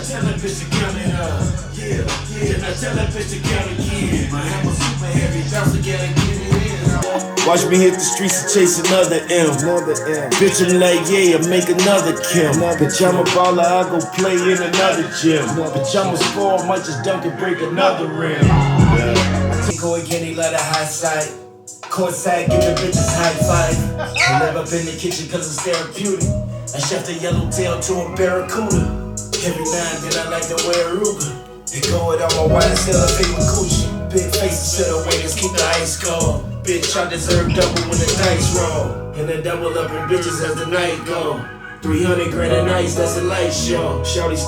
Tell that bitch to count it up. Yeah. Tell that bitch to count again. My hammer super heavy, bounce again and get it in. Watch me hit the streets and chase another M. Bitch, I'm like, yeah, I make another Kim. Bitch, I'm a baller, I go play in another gym. Bitch, I'm a score, might just dunk and break another rim. I take go again, he let a high side. Courtside, give the bitches high five. I live up in the kitchen cause it's therapeutic. I chef the yellow tail to a barracuda. Every now and then I like to wear a Ruger. And go with all my wine and still a favorite coochie. Big faces to the waiters, keep the ice cold. Bitch, I deserve double when the dice roll. And then double up in bitches as the night go. 300 grand a night, that's a light show. Shawty.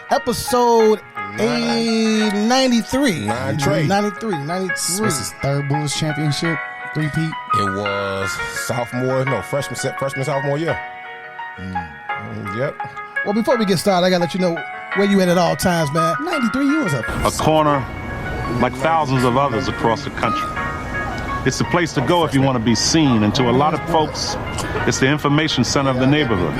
Episode 93. 93. This is third Bulls championship, three-peat. It was freshman, sophomore year. Yep. Well, before we get started, I gotta let you know where you at all times, man. 93, you was a corner like thousands of others across the country. It's the place to go if you want to be seen, and to a lot of folks, it's the information center of the neighborhood.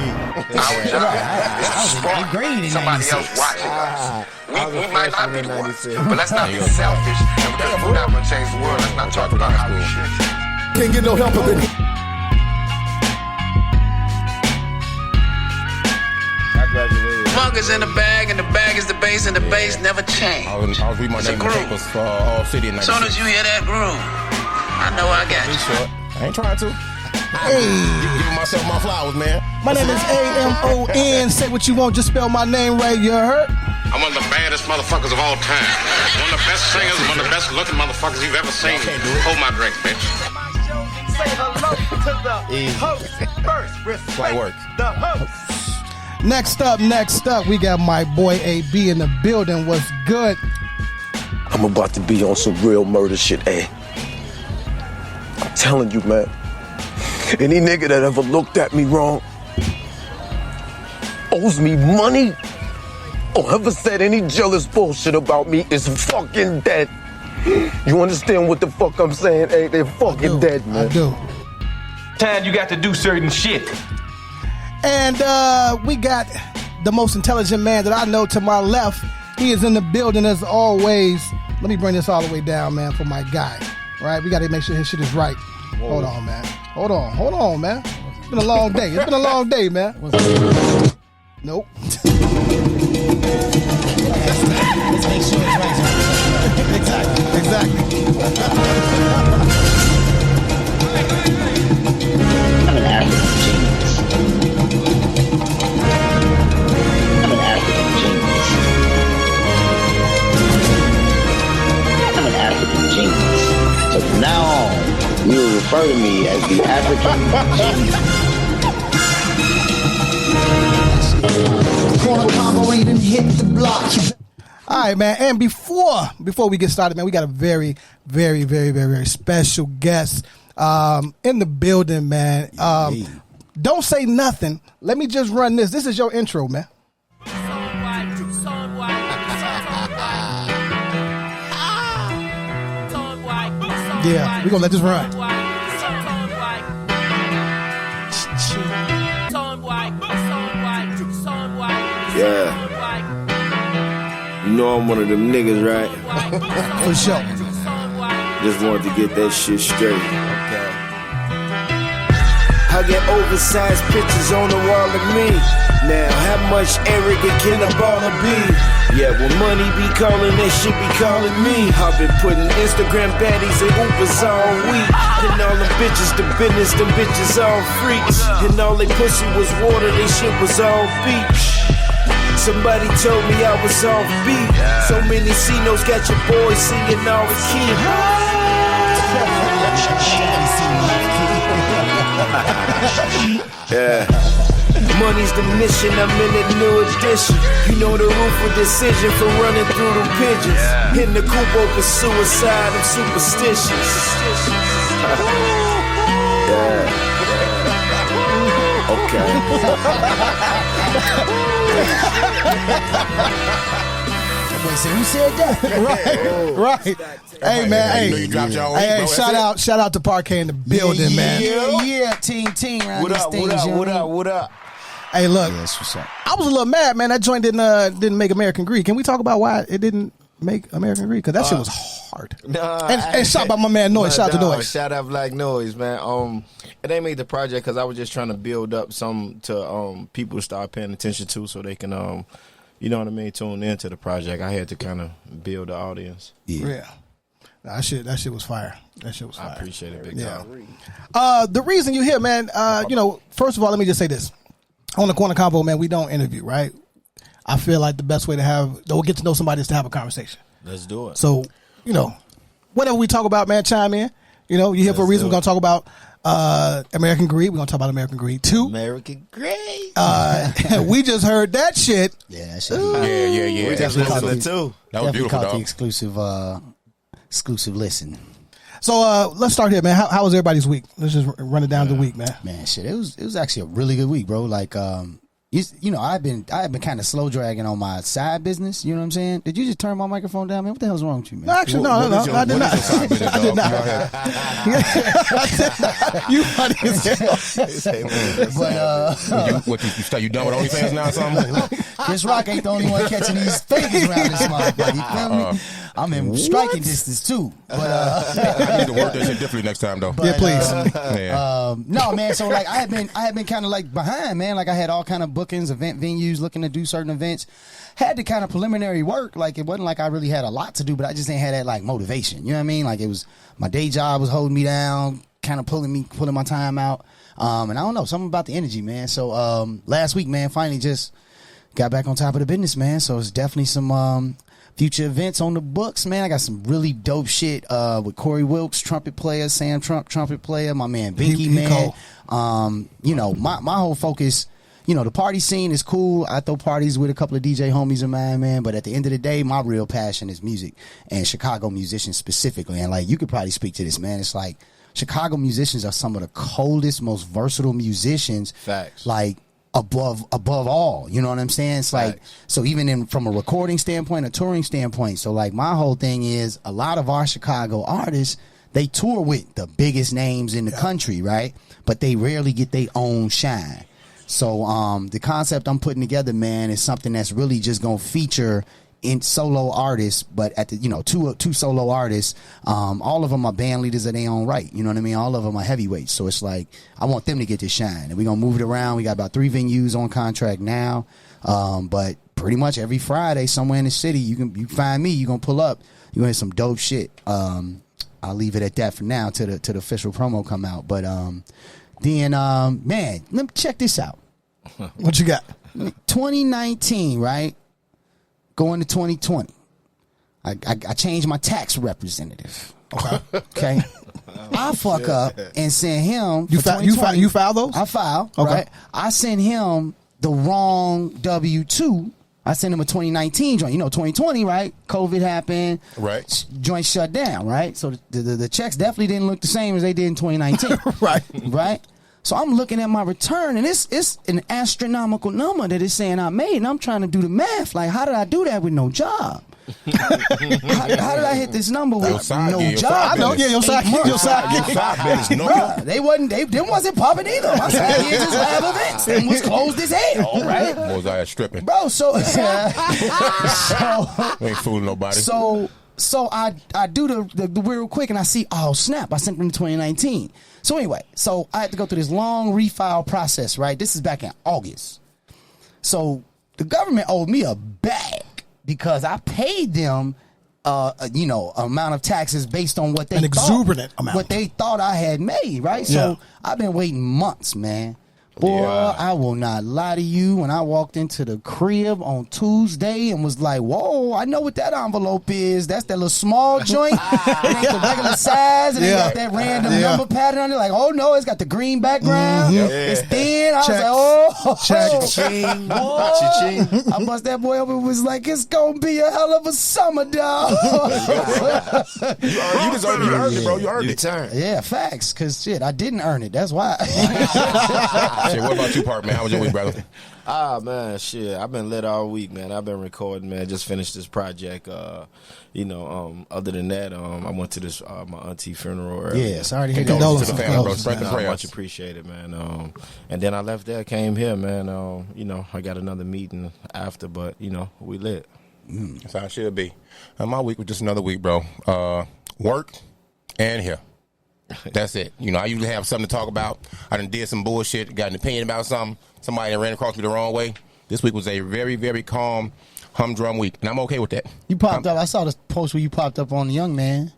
Somebody else watching us. We might not be the ones, but let's not be selfish. And because we're not going to change the world, let's not talk about how we should. Can't get no help up in here. I graduated. Funk is in the bag, and the bag is the bass, and the bass never change. I was reading my name in the papers for all city in 96. As soon as you hear that groove, I know I got you. Short. I ain't trying to. Hey. Giving myself my flowers, man. My name is AMON. Say what you want, just spell my name right, you heard? I'm one of the baddest motherfuckers of all time. One of the best singers, one of the best looking motherfuckers you've ever seen. Hold my drink, bitch. Say hello to the host first. Respect the host. Next up, we got my boy AB in the building. What's good? I'm about to be on some real murder shit, eh? I'm telling you, man. Any nigga that ever looked at me wrong, owes me money, or ever said any jealous bullshit about me is fucking dead. You understand what the fuck I'm saying? Hey, they're fucking dead, man. I do. Time you got to do certain shit. And we got the most intelligent man that I know to my left. He is in the building as always. Let me bring this all the way down, man, for my guy. All right, we got to make sure his shit is right. Whoa. Hold on, man. Hold on, man. It's been a long day. Man. Nope. Let's make sure it's right. Exactly. I'm an African genius. So from now on, you will refer to me as the African genius. Convo ain't hit the block. All right, man. And before we get started, man, we got a very, very, very, very, very special guest in the building, man. Don't say nothing. Let me just run this. This is your intro, man. Yeah, we're gonna let this run. Yeah. You know I'm one of them niggas, right? For sure. Just wanted to get that shit straight. Okay. I get oversized pictures on the wall of me. Now, how much arrogant can a baller be? Yeah, when money be calling, they should be calling me. I've been putting Instagram baddies and Ubers all week. And all them bitches, the business, them bitches all freaks. And all they pussy was water, they shit was all beach. Somebody told me I was off beat. So many C-notes got your boy singing off key. Yeah. Money's the mission, I'm in a new edition. You know the roof with decision for running through them pigeons. Hitting the coop open suicide, I'm superstitious. Okay. Who said that? Right. Hey man, hey, shout out to PARKAY in the building, man. Yeah, team. What up? Hey, look, yes, what's up? I was a little mad, man. That joint didn't make American Greed. Can we talk about why it didn't make American Greed? Because that shit was hard. And shout out my man Noise. Shout out to Noise. Shout out Black Noise, man. It ain't made the project because I was just trying to build up some to people start paying attention to, so they can you know what I mean, tune into the project. I had to kind of build the audience. Yeah. That shit was fire. That shit was fire. I appreciate it, big time. The reason you here, man, first of all, let me just say this. On the Corner Convo, man, we don't interview, right? I feel like the best way to get to know somebody is to have a conversation. Let's do it. So, whatever we talk about, man, chime in. You here for a reason. We're going to talk about American Greed. We're going to talk about American Greed 2. American Greed. We just heard that shit. Yeah, that shit. Yeah. We just listened to too. That was beautiful, caught the exclusive listen. So let's start here, man. How was everybody's week? Let's just run it down the week, man. Man, shit, it was actually a really good week, bro. Like, I've been kind of slow dragging on my side business. You know what I'm saying? Did you just turn my microphone down, man? What the hell's wrong with you, man? No, actually, no, I did not. I did not. You funny as hell. But you done with OnlyFans now or something? Chris Rock ain't the only one catching these fingers around this motherfucker. You feel me? I'm in striking distance too. But I need to work that shit differently next time though. Yeah, please. No, man. So like I had been kind of like behind, man. Like I had all kind of bookings, event venues, looking to do certain events. Had the kind of preliminary work. Like it wasn't like I really had a lot to do, but I just ain't had that like motivation. You know what I mean? Like it was my day job was holding me down, kind of pulling my time out. And I don't know, something about the energy, man. So last week, man, finally just got back on top of the business, man. So it's definitely some future events on the books, man. I got some really dope shit with Corey Wilkes, trumpet player, Sam Trump, trumpet player, my man Binky, man. My whole focus, the party scene is cool. I throw parties with a couple of DJ homies of mine, man. But at the end of the day, my real passion is music and Chicago musicians specifically. And like, you could probably speak to this, man. It's like Chicago musicians are some of the coldest, most versatile musicians. Facts. Like, above all, you know what I'm saying? It's like, so even from a recording standpoint, a touring standpoint, so like my whole thing is a lot of our Chicago artists, they tour with the biggest names in the country, right? But they rarely get their own shine. So the concept I'm putting together, man, is something that's really just gonna feature in solo artists, but at the two solo artists, all of them are band leaders of their own right. You know what I mean? All of them are heavyweights. So it's like I want them to get this shine, and we're gonna move it around. We got about 3 venues on contract now, but pretty much every Friday somewhere in the city, you find me. You gonna pull up. You gonna hear some dope shit. I'll leave it at that for now till the official promo come out. But then man, let me check this out. What you got? 2019, right? Going to 2020, I changed my tax representative. Okay. I fuck up and send him. You file those? I file. Okay. Right. I send him the wrong W-2. I sent him a 2019 joint. 2020, right? COVID happened. Right. Joint shut down. Right. So the checks definitely didn't look the same as they did in 2019. Right. Right. So I'm looking at my return, and it's an astronomical number that it's saying I made, and I'm trying to do the math. Like, how did I do that with no job? how did I hit this number with no job? I know, your side gig. They wasn't popping either. My side gigs is live events and was closed as hell, right? Mosiah stripping. Bro, so ain't fooling nobody. So So I do the real quick, and I see, oh snap, I sent them in 2019. So anyway, so I had to go through this long refile process, right? This is back in August. So the government owed me a bag because I paid them, amount of taxes based on what they exuberant amount, what they thought I had made, right? So I've been waiting months, man. Boy, I will not lie to you. When I walked into the crib on Tuesday and was like, whoa, I know what that envelope is. That's that little small joint. It ain't the regular size. And it got that random number pattern on it. Like, oh, no, it's got the green background. It's thin. I was like, oh. Cha-ching. Cha-ching. I bust that boy up and was like, it's going to be a hell of a summer, dog. You deserve it. You earned it, bro. You earned it. Yeah, facts. Because, shit, I didn't earn it. That's why. Shit, what about you, Park, man? How was your week, brother? Man, shit, I've been lit all week, man. I've been recording, man. Just finished this project. Other than that, I went to this my auntie funeral earlier. Yeah, sorry to hear condolences to the family, bro. Strength and prayers. Much appreciated, man. And then I left there, came here, man. I got another meeting after, but we lit. That's how it should be. My week was just another week, bro. Work and here. That's it. I usually have something to talk about. I done did some bullshit, got an opinion about something. Somebody ran across me the wrong way. This week was a very, very calm, humdrum week, and I'm okay with that. You popped up. I saw the post where you popped up on the young man.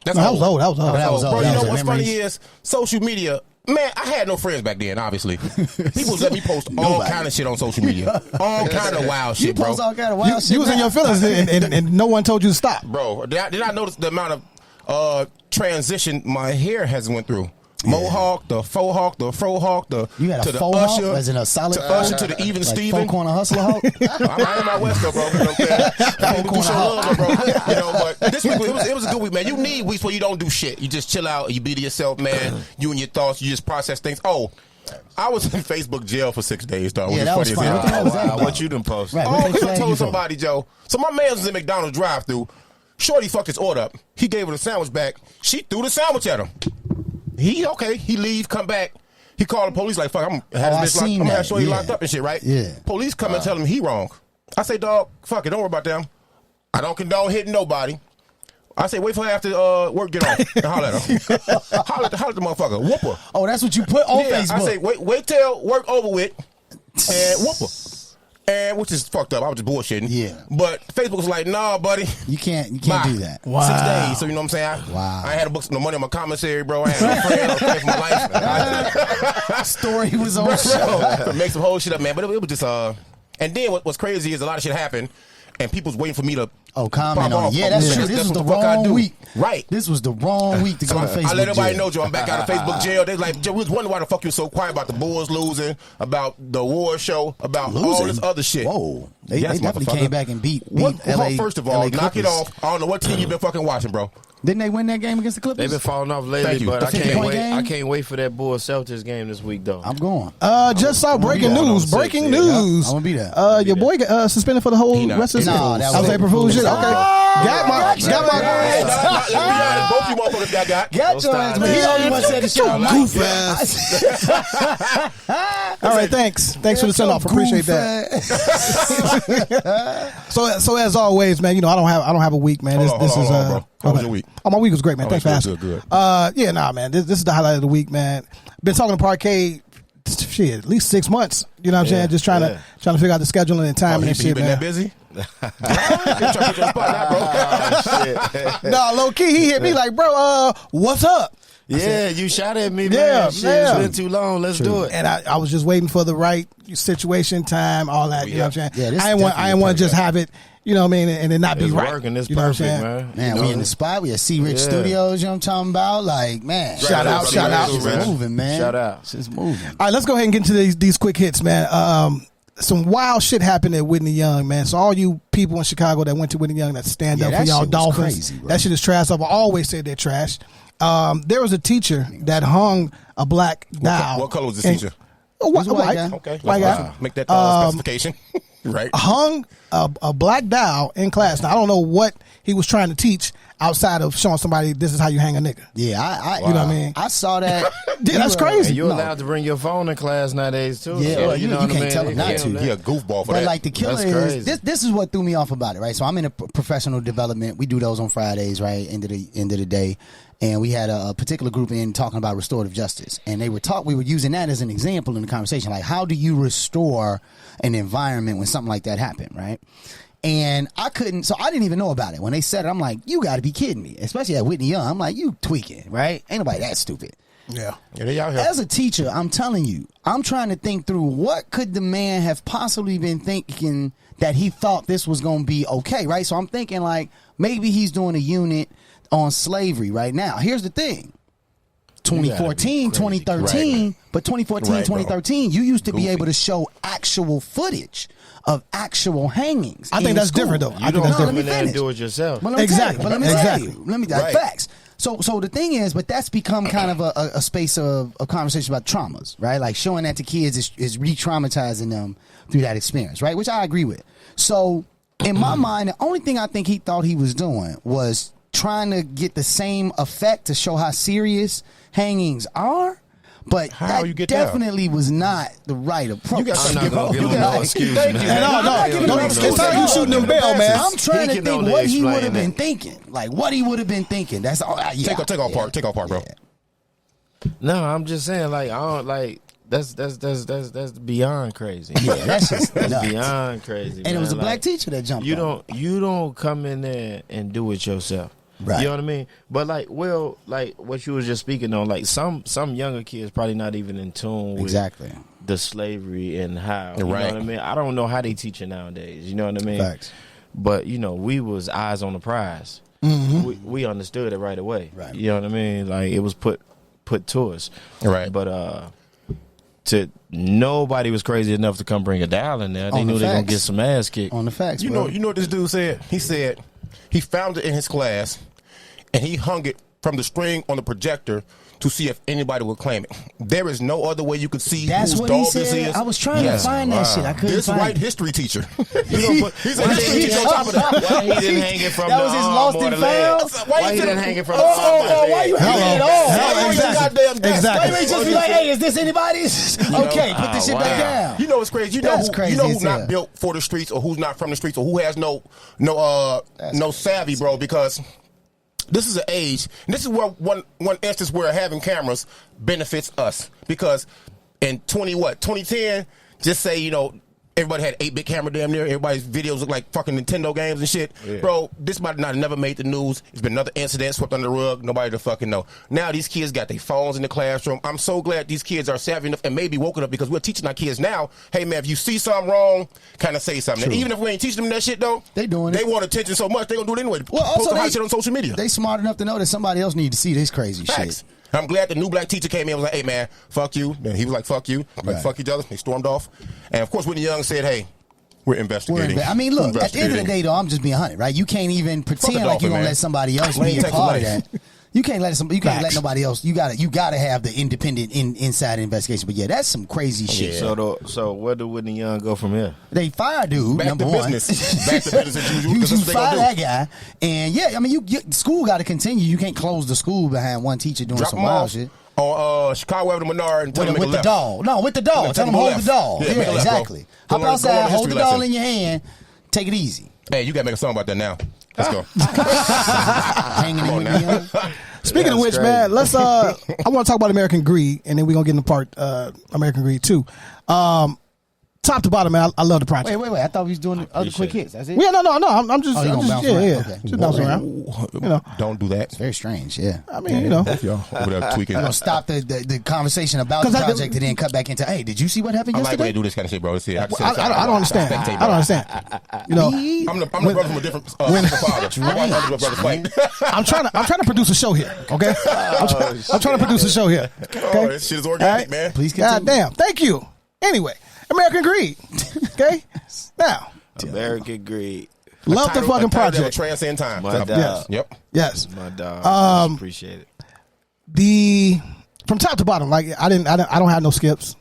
That was old. Bro, you know what's funny is social media. Man, I had no friends back then, obviously. People let me post all kind of shit on social media. All kind of wild shit, bro. You post all kind of wild shit. You was in your feelings, and no one told you to stop. Bro, did I notice the amount of transition my hair has went through? Mohawk, the faux hawk, the fro hawk, you had a faux hawk, as in a solid usher to the even like Steven. Four corner hustler hawk. I am out west though, bro. You know what I'm saying? But this week it was a good week, man. You need weeks where you don't do shit. You just chill out. You be to yourself, man. You and your thoughts. You just process things. Oh, I was in Facebook jail for 6 days, dog. Yeah, that was funny. What you done post? Right, because I told somebody, Joe. So my man was in McDonald's drive-thru. Shorty fucked his order up. He gave her the sandwich back. She threw the sandwich at him. He leave, come back. He called the police like, fuck, I'm gonna have Shorty locked up and shit, right? Yeah. Police come and tell him he wrong. I say, dog, fuck it, don't worry about them. I don't condone hitting nobody. I say, wait for her after work get off and holler at her. holler at the motherfucker, whoop her. Oh, that's what you put on Facebook. I say, wait till work over with and whoop her. And which is fucked up. I was just bullshitting. Yeah. But Facebook was like, nah, buddy. You can't do that. Wow. 6 days. So you know what I'm saying? I had to book no money on my commissary, bro. I had no friend. I was paying for my life. Story was on show. Make some whole shit up, man. But it was just and then what's crazy is a lot of shit happened and people's waiting for me to comment on it. Yeah, that's true. This was the wrong week. Right. This was the wrong week to go on Facebook. I let everybody know, Joe, I'm back out of Facebook jail. They like, Joe, we was wondering why the fuck you was so quiet about the Bulls losing, about the award show, about all this other shit. Whoa. They definitely came back and beat LA. First of all, knock it off. I don't know what team you've been fucking watching, bro. Didn't they win that game against the Clippers? They've been falling off lately, but I can't wait for that Bulls Celtics game this week, though. I'm going. Just saw breaking news. Breaking news. I'm gonna be there. Your boy got suspended for the whole rest of the season. I was April Fool's shit. Okay. Got my. Let me be honest, both you motherfuckers got. Got your ass, man. He only one said the shit. Goof ass. All right, thanks for the send off. Appreciate that. So as always, man, I don't have a week, man. This is bro. How was your week? Oh, my week was great, man. Thanks for asking. Good. Man. This is the highlight of the week, man. Been talking to PARKAY, shit, at least 6 months. You know what I'm saying? Just trying to figure out the scheduling and timing and shit, been man. That busy? No, low key, he hit me like, bro, what's up? Yeah, you shot at me, man. Shit, it's been too long. Let's do it. And I was just waiting for the right situation, time, all that. You know what I'm saying? Yeah, I didn't want to just have it. You know what I mean? And it not be right. Working. It's you know perfect, man. Man, we in the spot. We at C Rich Studios. You know what I'm talking about? Like, man. Shout out. It's moving, man. Shout out. It's moving. All right, let's go ahead and get into these quick hits, man. Some wild shit happened at Whitney Young, man. So all you people in Chicago that went to Whitney Young that stand up for y'all Dolphins, crazy, that shit is trash. I've always said they're trash. There was a teacher that hung a black doll. What color was this teacher? White guy. Okay. White guy. Make that specification. Right. hung a black doll in class. Now I don't know what he was trying to teach outside of showing somebody this is how you hang a nigga. Yeah, you know what I mean? I saw that. Yeah, that's crazy. And you're allowed to bring your phone in class nowadays too. Yeah, so, well, you you know what I can't mean? tell him not to. He a goofball for But that. like the killer That's is crazy. this is what threw me off about it, right? So I'm in a professional development. We do those on Fridays, right? End of the day. And we had a particular group in talking about restorative justice. And we were using that as an example in the conversation. Like, how do you restore an environment when something like that happened, right? And I didn't even know about it. When they said it, I'm like, you got to be kidding me. Especially at Whitney Young. I'm like, you tweaking, right? Ain't nobody that stupid. Yeah. They out here. As a teacher, I'm telling you, I'm trying to think through what could the man have possibly been thinking that he thought this was going to be okay, right? So I'm thinking like maybe he's doing a unit on slavery right now. Here's the thing. 2014, 2013, Right. but 2014, Right, bro. 2013, you used to be Goofy. able to show actual footage of actual hangings. I think in that's school. different, though. I You think don't that's come different. in there and finish. do it yourself. But let me Exactly. tell you. But let me Exactly. tell you. Let me Right. facts. So the thing is, but that's become kind of a space of conversation about traumas, right? Like showing that to kids is re-traumatizing them through that experience, right? Which I agree with. So in my mind, the only thing I think he thought he was doing was trying to get the same effect to show how serious hangings are. But How that you get there? definitely was not the right approach. You got I'm to not give gonna up. give You him got no to excuse, Thank man. you. No, it's time you shooting them bail, man. I'm trying to He can think only what he would explain have been that. thinking. Like what he would have been thinking. That's all. Yeah, Take all part. Take all part, bro. No, I'm just saying, like, I don't like. That's beyond crazy. Yeah, that's just That's nuts. beyond crazy. And it was a man. black Like, teacher that jumped. You on don't come in there and do it yourself. Right. You know what I mean? But like what you was just speaking on, like some younger kids probably not even in tune with Exactly. the slavery and how. You know Right. what I mean? I don't know how they teach it nowadays. You know what I mean? Facts. But we was eyes on the prize. We understood it right away. Right. You know what I mean? Like it was put to us. Right. But nobody was crazy enough to come bring a dial in there. They On the knew they were gonna facts. get some ass kicked. On the facts, You bro. know what this dude said? He said he found it in his class and he hung it from the string on the projector to see if anybody would claim it. There is no other way you could see That's whose what he dog this said. is. I was trying to find that shit. I couldn't This find white it. history teacher. He's a history teacher on top of that. Why he didn't hang it from That the was his arm lost or and the leg? found? Why he didn't hang it from the arm or the why you leg? hanging it Hello. on? Exactly. Exactly. Why you just be like, hey, is this anybody's? Okay, put this shit back down. You know what's crazy? That's crazy You know as who's hell. not built for the streets or who's not from the streets or who has no savvy, bro, because this is an age, and this is where one instance where having cameras benefits us. Because in 2010, just say, everybody had 8-bit camera damn near. Everybody's videos look like fucking Nintendo games and shit. Yeah. Bro, this might not have never made the news. It's been another incident swept under the rug. Nobody to fucking know. Now these kids got their phones in the classroom. I'm so glad these kids are savvy enough and maybe woken up because we're teaching our kids now, hey man, if you see something wrong, kind of say something. And even if we ain't teaching them that shit though, They doing it. They want attention so much, they gonna do it anyway. Well, Post also the hot they- shit on social media. They smart enough to know that somebody else needs to see this crazy Facts. shit. I'm glad the new black teacher came in and was like, hey, man, fuck you. And he was like, fuck you. Like, Right. fuck each other. They stormed off. And, of course, Whitney Young said, hey, we're investigating. I mean, look, at the end of the Investigating. day, though, I'm just being 100, right? You can't even pretend like dolphin, you're gonna man. let somebody else Lane be a takes part of life. that. You can't let Facts. nobody else. You gotta have the independent inside investigation. But yeah, that's some crazy shit. So where do Whitney Young go from here? They fired dude. Back number to one. business. Back to business as usual. You 'cause that's what they fire gonna that do. guy, and yeah, I mean, school got to continue. You can't close the school behind one teacher doing Drop some them wild off shit. on Chicago Avenue Menard and tell them to With make the a left. doll. No, with the doll. Yeah, Tell them take hold a the left. doll. Yeah, Yeah, make a left, bro. exactly. Go Hop learn- go outside, learn a hold the history doll lesson. in your hand. Take it easy. Hey, you got to make a song about that now. Let's go. Hanging in now. with me. Speaking of which, man, let's I want to talk about American Greed, and then we're gonna get into part American Greed too. Top to bottom, man, I love the project. Wait. I thought we was doing other quick hits. That's it? Yeah, no. I'm just, Oh, you gonna bounce yeah, around? yeah, Okay. just bounce around. You know, Don't do that. It's very strange, yeah. I mean, you know, Both y'all over there tweaking. We're going to stop the conversation about the 'Cause project and then cut back into, hey, did you see what happened I like when yesterday? they do this kind of shit, bro. See, I don't understand. I don't understand. You know, I'm the brother from a different father. I watch other brothers fight. I'm trying to produce a show here. Okay, I'm trying to produce a show here. Oh, Okay, this shit is organic, man. Please continue. God damn, thank you. Anyway, American Greed. Okay, now American Greed. love the fucking That will project. transcend time. My dog. Yes. Yep. Yes, My dog. Appreciate it. from top to bottom, like I don't have no skips.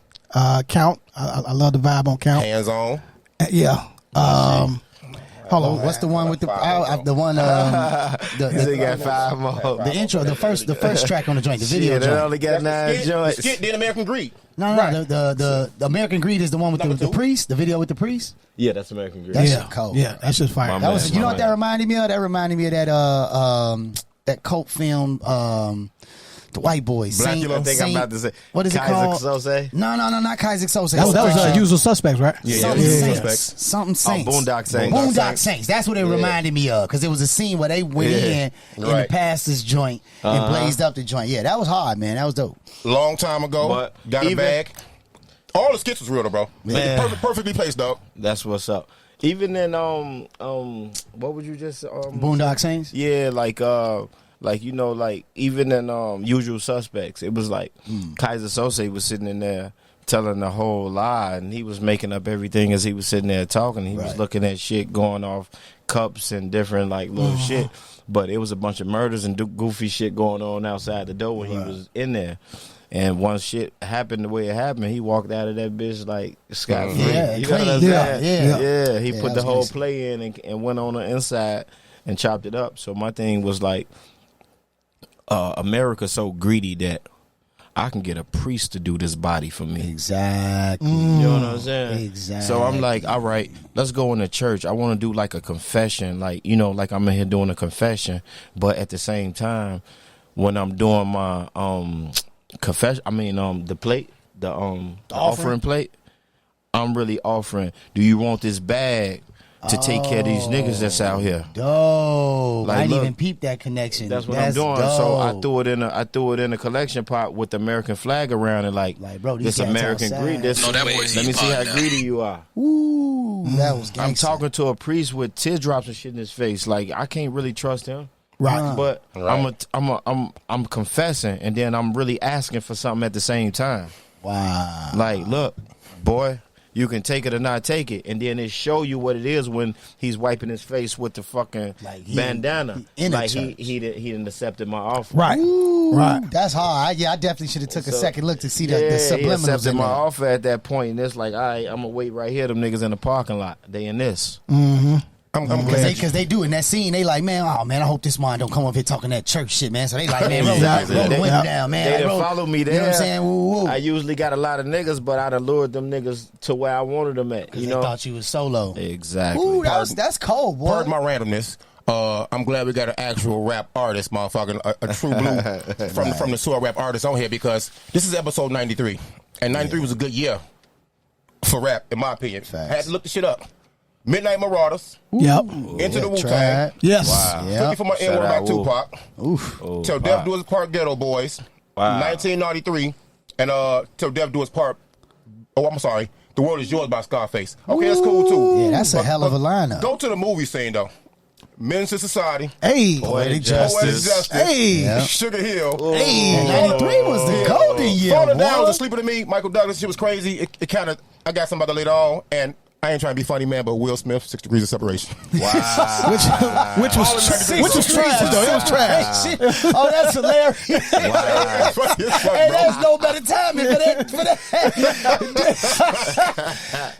Count. I love the vibe on Count. Hands on. Yeah, Hold on. What's the one with the one? They got 5 more. The intro, the first track on the joint, the video. Yeah, they joint. only got 9 joints. Skit did American Greed. No, the American Greed is the one with the priest, the video with the priest. Yeah, that's American Greed. That shit cold. Yeah, that's just fire. That was, you know what that reminded me of? That reminded me of that cult film, the white boys. I think I'm about to say. What is it called? Sose? No, not Kaiser Sose. That was Usual Suspects, right? Something Saints. Boondock Saints. Boondock Saints. That's what it reminded me of, because there was a scene where they went in the pastor's joint and blazed up the joint. Yeah, that was hard, man. That was dope. Long time ago, But got a bag. All the skits was real, though, bro. Man. Perfectly placed, dog. That's what's up. Even in what would you just Boondock Saints? Yeah, like even in Usual Suspects, it was like Kaiser Sose was sitting in there telling the whole lie, and he was making up everything as he was sitting there talking. He was looking at shit going off cups and different like little shit, but it was a bunch of murders and goofy shit going on outside the door when he was in there. And once shit happened the way it happened, he walked out of that bitch like scot-free. Yeah, you know what I'm saying? yeah. He put the whole play in and went on the inside and chopped it up. So my thing was like, America's so greedy that I can get a priest to do this body for me. Exactly. You know what I'm saying? Exactly. So I'm like, all right, let's go into church. I want to do like a confession, like, you know, like I'm in here doing a confession, but at the same time, when I'm doing my confession, the plate, the offering plate, I'm really offering, do you want this bag to take care of these niggas that's out here? Dope. Like, I didn't look, even peep that connection. That's what I'm doing. Dope. So I threw it in a collection pot with the American flag around it, like bro, this cats American outside. greed. Let me see how greedy you are. Ooh, that was gangsta. I'm talking to a priest with teardrops and shit in his face. Like, I can't really trust him. Right. But I'm confessing, and then I'm really asking for something at the same time. Wow. Like, look, boy, you can take it or not take it, and then it show you what it is when he's wiping his face with the fucking bandana. He didn't accepted my offer. Right. Ooh, right. That's hard. I definitely should have took a second look to see the He subliminals accepted in my there. offer at that point, and it's like, all right, I'm gonna wait right here. Them niggas in the parking lot, they in this. Mm-hmm. I'm glad because they do in that scene. They like, man, I hope this man don't come up here talking that church shit, man. So they like, man, roll the window down, man. They Like, didn't follow me there. You know what I'm saying? Woo. I usually got a lot of niggas, but I done lured them niggas to where I wanted them at. You know, they thought you was solo. Exactly. Ooh, that's cold, boy. Pardon my randomness. I'm glad we got an actual rap artist, motherfucker, a true blue from the sewer rap artist on here, because this is episode 93, and 93 was a good year for rap, in my opinion. I had to look the shit up. Midnight Marauders. Yep. Into the Wu-Tang. Yes. Wow. Took it for my N-word by Tupac. Oof. Till Death Do His Part, Ghetto Boys. Wow. 1993. And Till Death Do His Part, I'm sorry, The World Is Yours by Scarface. Okay, that's cool too. Yeah, that's a hell of a lineup. Go to the movie scene though. Men's to Society. Hey. Poetic Justice. Hey. Yep. Sugar Hill. Hey, 93 was the golden year, Falling Down boy. was Asleep with Me. Michael Douglas, shit was crazy. It kind of, I got somebody later on, and I ain't trying to be funny, man, but Will Smith, 6 Degrees of Separation. Wow. which was trash, though. It was trash. Oh, that's hilarious. Wow. Hey, there's no better timing for that.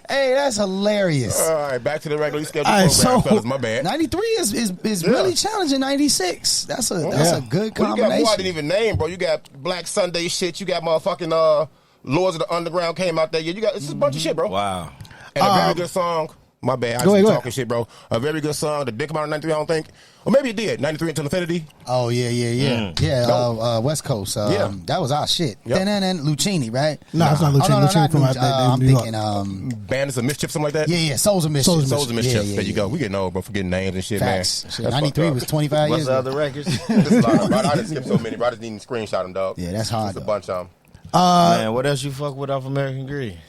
Hey, that's hilarious. All right, back to the regularly scheduled All right, program, so- fellas. My bad. 93 is really challenging. 96. That's a good Well, you got more I combination. didn't even name, bro. You got Black Sunday shit. You got motherfucking Lords of the Underground came out that year. You got it's a bunch of shit, bro. Wow. And a very good song. My bad. I Go just ahead. talking shit, bro. A very good song. Did it come out in 93? I don't think. Or maybe it did. 93 Until Infinity. Oh yeah. Yeah, West Coast. That was our shit. Yep. Then Lucchini, right? No, it's not Lucchini. Oh, no, Lucchini not from Lucchini. I'm New York. thinking. Bandits of Mischief, something like that. Yeah. Souls of Mischief. Souls of Mischief. Yeah, there you go. We getting old, bro, forgetting names and shit, Facts. man. Shit, That's 93 fucked up. was 25 What's years the ago. other records? There's a lot of them. I just skipped so many, bro. I just didn't screenshot them, dog. Yeah, that's hard, There's a though. bunch of them. Man, what else you fuck with off American Greed?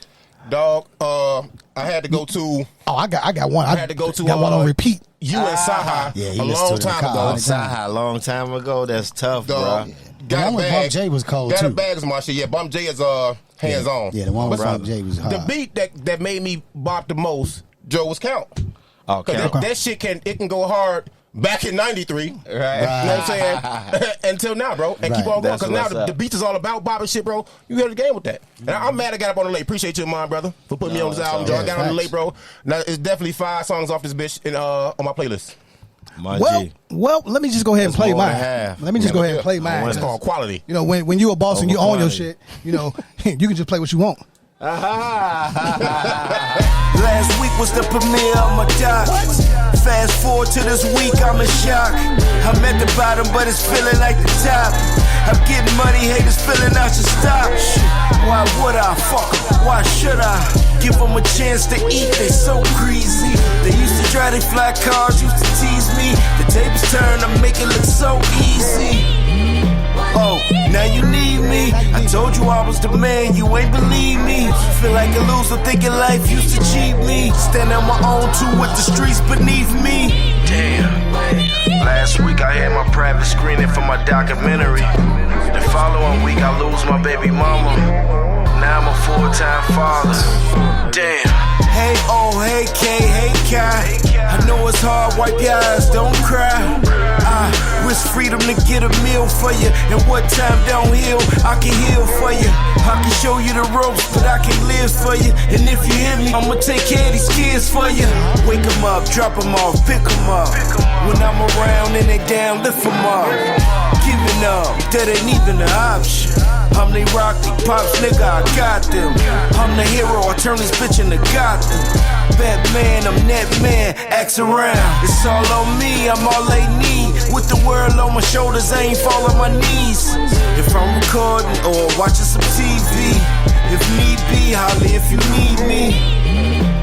Dog, I had to go to. Oh, I got one. I had to go to. Got one on repeat. You and Saha Yeah, a long time ago. Saha, a long time ago. That's tough, Dog. bro. The one with Bump J was cold, Got too. a bag is my shit. Yeah, Bump J is hands on. Yeah, the one with But Bump J was hard. The beat that made me bop the most, Joe, was Count. Oh, Cause Count. that shit can go hard back in 93. Right. You know what I'm saying? Until now, bro. And keep on going. Because now the beat is all about Bob and shit, bro. You hear the game with that. And I'm mad I got up on the late. Appreciate you, man, brother, for putting me on this album, Joe. I got on the late, bro. Now, it's definitely 5 songs off this bitch on my playlist. Well, let me just go ahead and play mine. Let me just go ahead and play mine. It's called quality. You know, when you a boss and you own your shit, you know, you can just play what you want. Last week was the premiere of my doc. Fast forward to this week, I'm in shock. I'm at the bottom, but it's feeling like the top. I'm getting money, haters feeling I should stop. Why would I? Fuck 'em. Why should I? Give them a chance to eat, they so greasy. They used to drive they fly cars, used to tease me. The tables turn, I make it look so easy. Oh, now you need me. I told you I was the man, you ain't believe me. Feel like a loser thinking life used to cheat me. Stand on my own too with the streets beneath me. Damn. Last week I had my private screening for my documentary. The following week I lose my baby mama. Now I'm a full-time father. Damn. Hey O, hey K, hey Kai. I know it's hard, wipe your eyes, don't cry. I risk freedom to get a meal for you. And what time don't heal, I can heal for you. I can show you the ropes, but I can live for you. And if you hear me, I'ma take care of these kids for you. Wake them up, drop them off, pick them up. When I'm around and they down, lift them up. Giving up, that ain't even an option. I'm they Rocky Pops, nigga, I got them. I'm the hero, I turn this bitch into Gotham. Batman, I'm that man, axe around. It's all on me, I'm all they need. With the world on my shoulders, I ain't fall on my knees. If I'm recording or watching some TV, if need be, holla if you need me.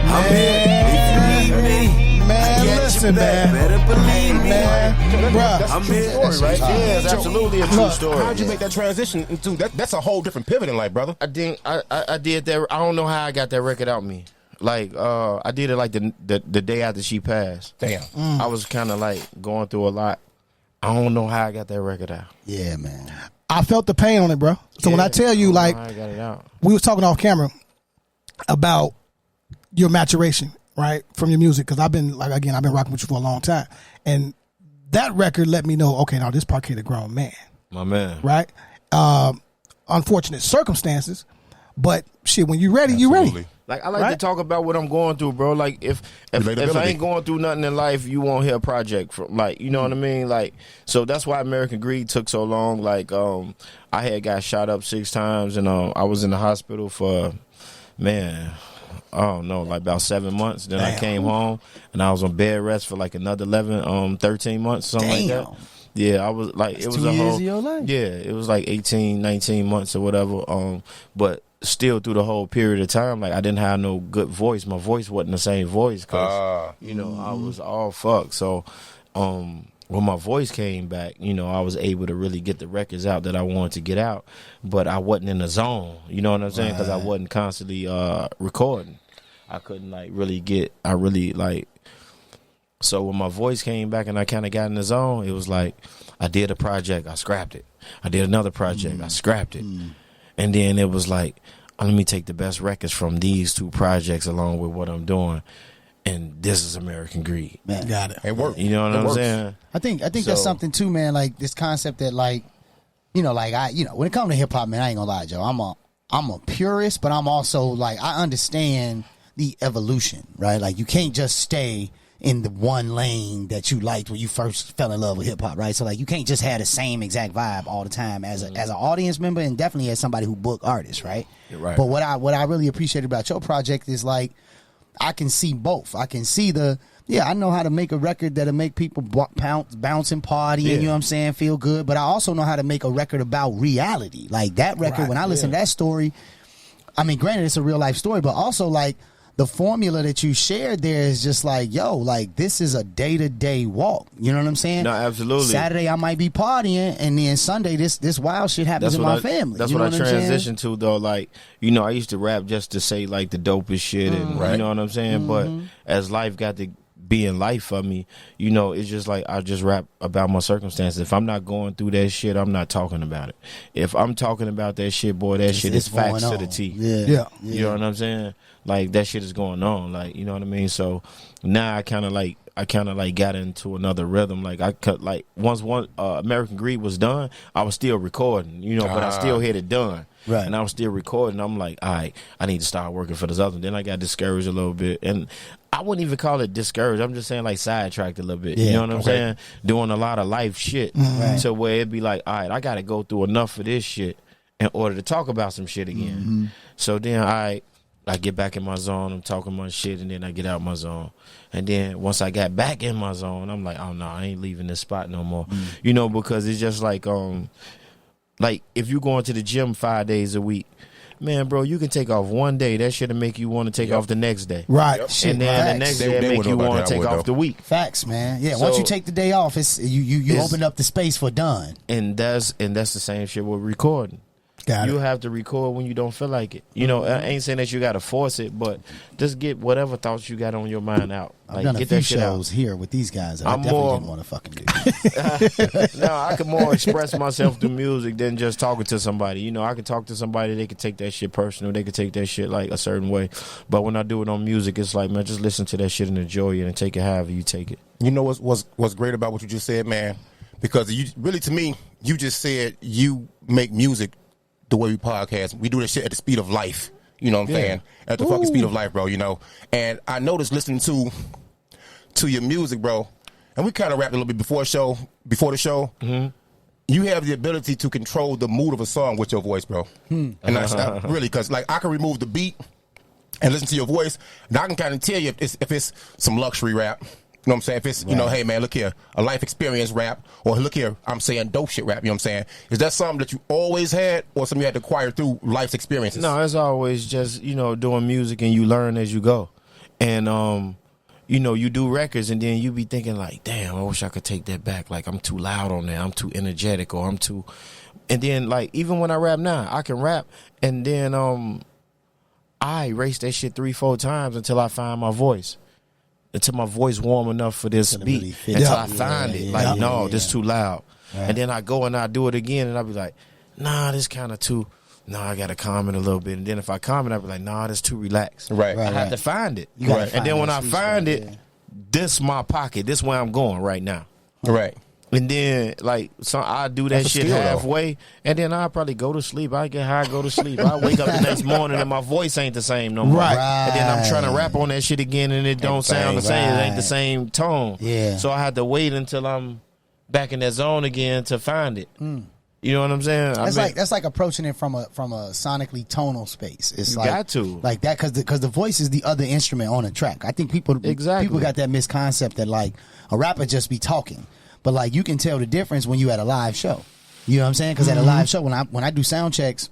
I'm here if you need me. Man, listen, man. Better believe me, man. Bruh, I'm here. Story, right? Yeah, it's absolutely a true story. How'd you make that transition into that? That's a whole different pivot in life, brother. I did that. I don't know how I got that record out me. Like I did it like the day after she passed. Damn. I was kind of like going through a lot. I don't know how I got that record out. Yeah, man. I felt the pain on it, bro. So when I tell you, like, I got it out. we was talking off camera about your maturation, right, from your music, because I've been rocking with you for a long time, and that record let me know, okay, now this Parkay the grown man, My man. right? Unfortunate circumstances, but shit, when you ready, you ready. Like I like to talk about what I'm going through, bro. Like if I ain't going through nothing in life, you won't hear a project from, like, you know what I mean? Like, so that's why American Greed took so long. Like I had got shot up 6 times, and I was in the hospital for, man, I don't know, like about 7 months. Then I came home and I was on bed rest for like another 13 months, something like that. Yeah, I was like, it was 2 a years whole, of your life. yeah, it was like 18, 19 months or whatever. But still through the whole period of time, like, I didn't have no good voice. My voice wasn't the same voice because, you know, I was all fucked. So, when my voice came back, you know, I was able to really get the records out that I wanted to get out, but I wasn't in the zone. You know what I'm saying? Because I wasn't constantly recording. I couldn't so when my voice came back and I kind of got in the zone, it was like I did a project, I scrapped it. I did another project, I scrapped it. And then it was like, let me take the best records from these 2 projects along with what I'm doing. And this is American Greed. Man. Got it. It worked. You know what I'm saying? I think that's something too, man. Like this concept that, like, you know, like when it comes to hip hop, man, I ain't gonna lie, Joe. I'm a purist, but I'm also like, I understand the evolution, right? Like you can't just stay in the one lane that you liked when you first fell in love with hip hop, right? So like you can't just have the same exact vibe all the time as an audience member, and definitely as somebody who book artists, right? Right. But what I really appreciate about your project is like I can see both. I can see I know how to make a record that'll make people bounce and party, and you know what I'm saying, feel good. But I also know how to make a record about reality. Like that record, when I listen to that story, I mean, granted it's a real life story, but also like the formula that you shared there is just like, yo, like this is a day-to-day walk. You know what I'm saying? No, absolutely. Saturday I might be partying, and then Sunday this wild shit happens in my family. That's what I transitioned to, though. Like, you know, I used to rap just to say like the dopest shit, and you know what I'm saying? But as life got to be in life for me, you know, it's just like I just rap about my circumstances. If I'm not going through that shit, I'm not talking about it. If I'm talking about that shit, boy, that shit is facts to the T. Yeah. You know what I'm saying? Like that shit is going on. Like, you know what I mean? So now I kind of like I kind of like got into another rhythm. Like I cut like once American Greed was done, I was still recording, you know, but I still had it done. Right. And I was still recording. I'm like, all right, I need to start working for this other one. Then I got discouraged a little bit. And I wouldn't even call it discouraged. I'm just saying like sidetracked a little bit. Yeah. You know what I'm saying? Doing a lot of life shit. Right. So where it'd be like, all right, I got to go through enough of this shit in order to talk about some shit again. So then I get back in my zone. I'm talking my shit, and then I get out my zone. And then once I got back in my zone, I'm like, oh, no, I ain't leaving this spot no more. You know, because it's just like if you going to the gym 5 days a week, man, bro, you can take off one day. That shit'll make you want to take off the next day. Right. Shit, And then the next day it'll make you want to take off the week. Facts, man. Yeah, So- once you take the day off, it's you open up the space for done. And that's the same shit with recording. Got You it. have to record when you don't feel like it. You know, I ain't saying that you got to force it, but just get whatever thoughts you got on your mind out. I've done a get few that shit shows out. here with these guys that I I'm definitely more- didn't want to fucking do. No, I can more express myself through music than just talking to somebody. You know, I can talk to somebody, they can take that shit personal, they can take that shit like a certain way. But when I do it on music, it's like, man, just listen to that shit and enjoy it and take it however you take it. You know what's great about what you just said, man? Because you really, to me, you just said you make music the way we podcast. We do this shit at the speed of life. You know what I'm saying? At the fucking speed of life, bro, you know? And I noticed listening to your music, bro, and we kind of rapped a little bit before the show, you have the ability to control the mood of a song with your voice, bro. And that's really, because like I can remove the beat and listen to your voice, and I can kind of tell you if it's some luxury rap. You know what I'm saying? If it's, you know, hey, man, look here, a life experience rap, or look here, I'm saying dope shit rap, you know what I'm saying? Is that something that you always had, or something you had to acquire through life's experiences? No, it's always just, you know, doing music and you learn as you go. And, you know, you do records and then you be thinking like, damn, I wish I could take that back. Like, I'm too loud on there. I'm too energetic, or I'm too... And then, like, even when I rap now, I can rap and then I erase that shit 3-4 times until I find my voice. Until my voice warm enough for this beat. Really Until I find it. Like, no, this too loud. Right. And then I go and I do it again and I be like, nah, this kind of too... Nah, I got to calm it a little bit. And then if I calm it, I be like, nah, that's too relaxed. Right. I have to find it. You gotta And find then when that I sweet find spot, it, yeah. this my pocket. This where I'm going right now. Right. And then, like, so I do that That's a shit skill, though. halfway, and then I probably go to sleep. I get high, go to sleep. I wake up the next morning and my voice ain't the same no more. Right. And then I'm trying to rap on that shit again, and it don't sound the same. It ain't the same tone. Yeah. So I had to wait until I'm back in that zone again to find it. You know what I'm saying? That's like approaching it from a sonically tonal space. It's You like, got to. like that because the voice is the other instrument on a track. I think people got that misconcept that like a rapper just be talking, but like you can tell the difference when you at a live show. You know what I'm saying? Because at a live show, when I do sound checks,